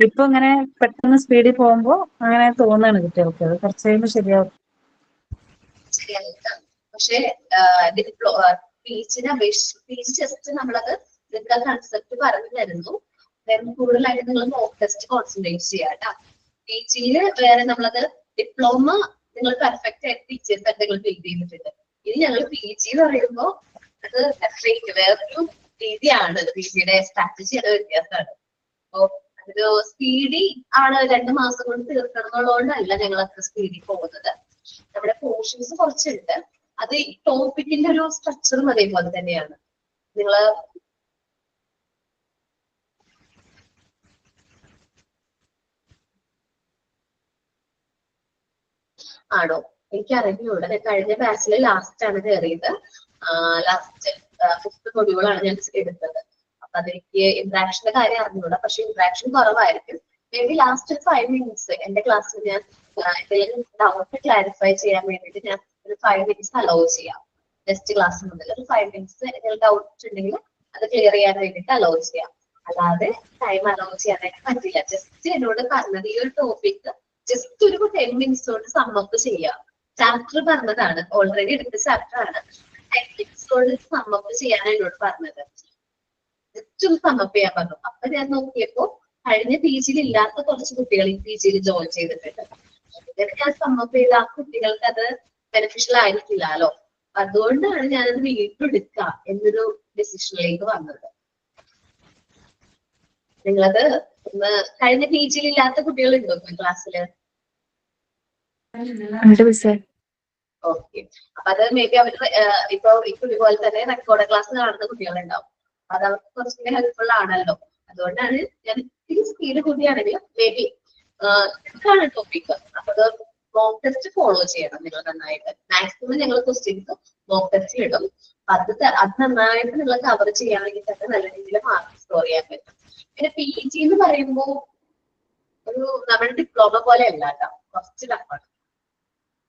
ഇപ്പൊ ഇങ്ങനെ പെട്ടെന്ന് സ്പീഡിൽ പോകുമ്പോ അങ്ങനെ തോന്നാണ് കുട്ടികൾക്ക്. അത് കുറച്ച് കഴിയുമ്പോൾ ശരിയാവും. പക്ഷെ പീച്ചിനെ അപേക്ഷിച്ച് പീച്ച് ജസ്റ്റ് നമ്മളത് നിങ്ങൾക്ക് കൺസെപ്റ്റ് പറഞ്ഞു തരുന്നു. കൂടുതലായിട്ട് നിങ്ങൾ മോക്ക് ടെസ്റ്റ് കോൺസെൻട്രേറ്റ് ചെയ്യാം കേട്ടോ. പീച്ചില് വേറെ നമ്മളത് ഡിപ്ലോമ നിങ്ങൾ പെർഫെക്റ്റ് ആയിട്ട് ടീച്ചേഴ്സ് ആയിട്ട് നിങ്ങൾ ബിൽഡ് ചെയ്തിട്ടുണ്ട്. ഇനി ഞങ്ങൾ പി ജി എന്ന് പറയുമ്പോൾ അത് സെപ്പറേറ്റ് വേറൊരു രീതിയാണ്. പി ജിയുടെ സ്ട്രാറ്റജിയുടെ വ്യത്യാസമാണ്. അപ്പോ അതൊരു സ്പീഡി ആണ്, 2 മാസം കൊണ്ട് തീർക്കണം എന്നുള്ളതുകൊണ്ടല്ല ഞങ്ങൾ അത്ര സ്പീഡിൽ പോകുന്നത്. നമ്മുടെ പോർഷൻസ് കുറച്ചുണ്ട്. അത് ഈ ടോപ്പിക്കിന്റെ ഒരു സ്ട്രക്ചറും അതേപോലെ തന്നെയാണ്. നിങ്ങള് ആണോ? എനിക്ക് അറിഞ്ഞൂടെ. കഴിഞ്ഞ ബാച്ചില് ലാസ്റ്റ് ആണ് കയറിയത്. ലാസ്റ്റ് 5th മൊഡ്യൂളാണ് ഞാൻ എടുത്തത്. അപ്പൊ അതെനിക്ക് ഇന്ററാക്ഷന്റെ കാര്യം അറിഞ്ഞൂടാ. പക്ഷെ ഇന്ററാക്ഷൻ കുറവായിരിക്കും. മേ ബി ലാസ്റ്റ് ഒരു 5 മിനിറ്റ്സ് എന്റെ ക്ലാസ്സിൽ ഞാൻ എന്തെങ്കിലും ഡൗട്ട് ക്ലാരിഫൈ ചെയ്യാൻ വേണ്ടിയിട്ട് ഞാൻ ഒരു 5 മിനിറ്റ്സ് അലോ ചെയ്യാം. നെക്സ്റ്റ് ക്ലാസ് മുതൽ ഒരു 5 മിനിറ്റ്സ് എന്തെങ്കിലും ഡൗട്ട് ഉണ്ടെങ്കിൽ അത് ക്ലിയർ ചെയ്യാൻ വേണ്ടിയിട്ട് അലോ ചെയ്യാം. അല്ലാതെ ടൈം അലോ ചെയ്യാനായിട്ട് പറ്റില്ല. ജസ്റ്റ് എന്നോട് പറഞ്ഞത് ഈ ഒരു ടോപ്പിക് ജസ്റ്റ് ഒരു 10 മിനിറ്റ്സ് കൊണ്ട് സമ്മപ്പ് ചെയ്യാം. ചാപ്റ്റർ പറഞ്ഞതാണ്, ഓൾറെഡി എടുത്ത ചാപ്റ്റർ ആണ്. 10 മിനിറ്റ്സ് കൊണ്ട് സമ്മപ്പ് ചെയ്യാനാണ് എന്നോട് പറഞ്ഞത്. ജസ്റ്റ് ഒന്ന് സമ്മപ്പ് ചെയ്യാൻ പറഞ്ഞു. അപ്പൊ ഞാൻ നോക്കിയപ്പോ കഴിഞ്ഞ പി ജിയിൽ ഇല്ലാത്ത കുറച്ച് കുട്ടികൾ ഈ പി ജിയിൽ ജോയിൻ ചെയ്തിട്ടുണ്ട്. ഇതൊക്കെ ഞാൻ സമ്മപ്പ് ചെയ്ത ആ കുട്ടികൾക്ക് അത് ബെനിഫിഷ്യൽ ആയിരിക്കില്ലല്ലോ. അതുകൊണ്ടാണ് ഞാനത് വീണ്ടും എടുക്കാം എന്നൊരു ഡിസിഷനിലേക്ക് വന്നത്. നിങ്ങളത് കഴിഞ്ഞ പി ജിയിൽ ഇല്ലാത്ത കുട്ടികളുണ്ടോ ക്ലാസ്സില്? ഓക്കെ. അപ്പൊ അത് മേ ബി അവര് ഇപ്പൊ ഇതുപോലെ തന്നെ റെക്കോർഡ് ക്ലാസ് കാണുന്ന കുട്ടികളുണ്ടാവും. അത് അവർക്ക് കുറച്ചുകൂടി ഹെൽപ്ഫുൾ ആണല്ലോ. അതുകൊണ്ടാണ് ഞാൻ ഇത്തിരി സ്പീഡ് കൂടിയാണെങ്കിലും മേ ബി ഇതാണ് ടോപ്പിക്. അപ്പൊ അത് മോക്ക് ടെസ്റ്റ് ഫോളോ ചെയ്യണം നിങ്ങൾ നന്നായിട്ട്. മാക്സിമം ഞങ്ങൾ ക്വസ്റ്റ്യൻസ് മോക്ക് ടെസ്റ്റിൽ ഇടും. അത് നന്നായിട്ട് നിങ്ങൾ കവർ ചെയ്യുകയാണെങ്കിൽ തന്നെ നല്ല രീതിയിൽ മാർക്ക് സ്കോർ ചെയ്യാൻ പറ്റും. പിന്നെ പി ജി എന്ന് പറയുമ്പോൾ ഒരു നമ്മുടെ ഡിപ്ലോമ പോലെ അല്ല കേട്ടോ, കുറച്ച് ടഫാണ്.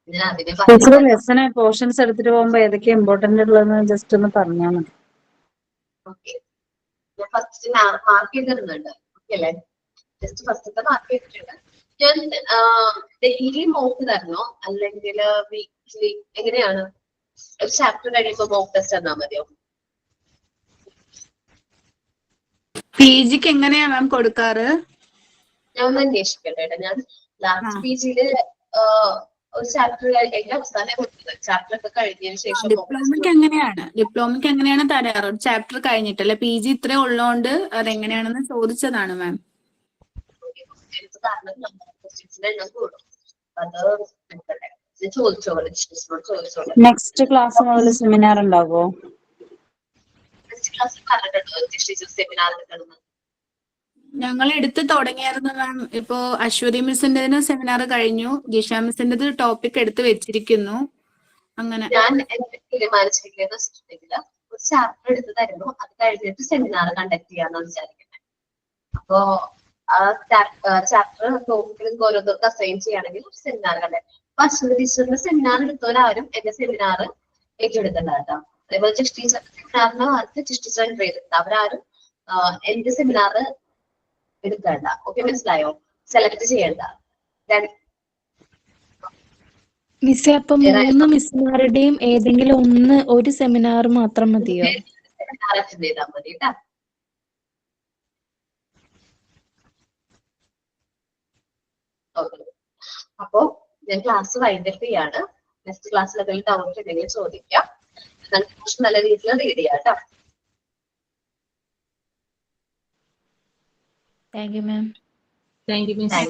ഞാൻ അതിനെ ടീച്ചർ ലെസണ് പോർഷൻസ് എടുത്തിട്ട് പോകുമ്പോ ഏതൊക്കെ ഇമ്പോർട്ടന്റ് ഉള്ളതെന്ന് ജസ്റ്റ് ഒന്ന് പറഞ്ഞാൽ മതി. ഓക്കെ, ഞാൻ ഫസ്റ്റ് മാർക്ക് ചെയ്തിരുന്നുണ്ട്. ഓക്കെ അല്ലേ, ജസ്റ്റ് ഫസ്റ്റത്തെ മാർക്ക് ചെയ്തിട്ടുണ്ട്. ഞാൻ ഡെയിലി മോക്ക് തരണോ അല്ലെങ്കിൽ വീക്ക്ലി എങ്ങനെയാണ്? ഒരു ചാപ്റ്റർ കഴിയുമ്പോ മോക്ക് ടെസ്റ്റ് തന്നാൽ മതിയോ? PGക്ക് എങ്ങനെയാ മാം കൊടുക്കാറ്? ഞാൻ ഒന്ന് അന്വേഷിക്കട്ടെ. ഞാൻ ലാസ്റ്റ് PGയില് ഒരു ചാപ്റ്റർ കഴിഞ്ഞ അവസാനം കൊടുത്തത്. ചാപ്റ്റർ ഒക്കെ കഴിഞ്ഞതിന് ശേഷം ഡിപ്ലോമയ്ക്ക് എങ്ങനെയാണ് തരാറ്? ഒരു ചാപ്റ്റർ കഴിഞ്ഞിട്ടല്ലേ? PG ഇത്രേ ഉള്ളതുകൊണ്ട് അതെങ്ങനെയാണെന്ന് ചോദിച്ചതാണ് മാം. കാരണം ക്വസ്റ്റ്യൻസിന്റെ എണ്ണം കൂടും. അത് ചോദിച്ചോളൂ. നെക്സ്റ്റ് ക്ലാസ് മുതൽ സെമിനാർ ഉണ്ടാവോ? നെക്സ്റ്റ് ക്ലാസ്സിൽ പറഞ്ഞിട്ടുണ്ടോ സെമിനാർ എടുക്കണമെന്ന്? ഞങ്ങൾ എടുത്ത് തുടങ്ങിയായിരുന്നു മാം. ഇപ്പോ അശ്വതി മിസ്സിന്റെ സെമിനാർ കഴിഞ്ഞു, ജിഷ മിസ്സിന്റെ ടോപ്പിക് എടുത്ത് വെച്ചിരിക്കുന്നു. അങ്ങനെ ഞാൻ എന്റെ തീരുമാനിച്ചിരിക്കുന്ന ഒരു ചാപ്റ്റർ എടുത്ത് തരുന്നു, അത് കഴിഞ്ഞിട്ട് സെമിനാർ കണ്ടക്ട് ചെയ്യാന്ന് വിചാരിക്കുന്നത്. അപ്പോ ആ ചാപ്റ്റർ ടോപ്പിക് ഓരോരുത്തർക്ക് അസൈൻ ചെയ്യുകയാണെങ്കിൽ സെമിനാർ കണ്ടക്ട്. അപ്പൊ അശ്വതി ടീച്ചറിന്റെ സെമിനാർ എടുത്തവരാരും എന്റെ സെമിനാർ ഏറ്റെടുക്കണ്ട കേട്ടോ. അതേപോലെ ജിഷ് ടീച്ചറിന്റെ സെമിനാറിന് ആർക്ക് ജിഷ് ടീച്ചർ എൻട്രി ചെയ്തിട്ടുണ്ട്, അവരാരും എന്റെ സെമിനാർ എടുക്കണ്ട. ഓക്കെ, മനസ്സിലായോ? സെലക്ട് ചെയ്യണ്ട. മിസ്സേ, അപ്പൊ 3 മിസ്സുമാരുടെയും ഏതെങ്കിലും ഒരു സെമിനാർ മാത്രം മതിയോ? സെമിനാർ അറ്റൻഡ് ചെയ്താൽ മതി കേട്ടോ. അപ്പോ ഞാൻ ക്ലാസ് വൈൻഡപ്പ് ചെയ്യാണ്. നെക്സ്റ്റ് ക്ലാസ്സിൽ എന്തെങ്കിലും ഡൗട്ട് ഉണ്ടെങ്കിൽ ചോദിക്കാം. നല്ല രീതിയിൽ റീഡ് ചെയ്യാം കേട്ടോ. Thank you ma'am. Thank you miss.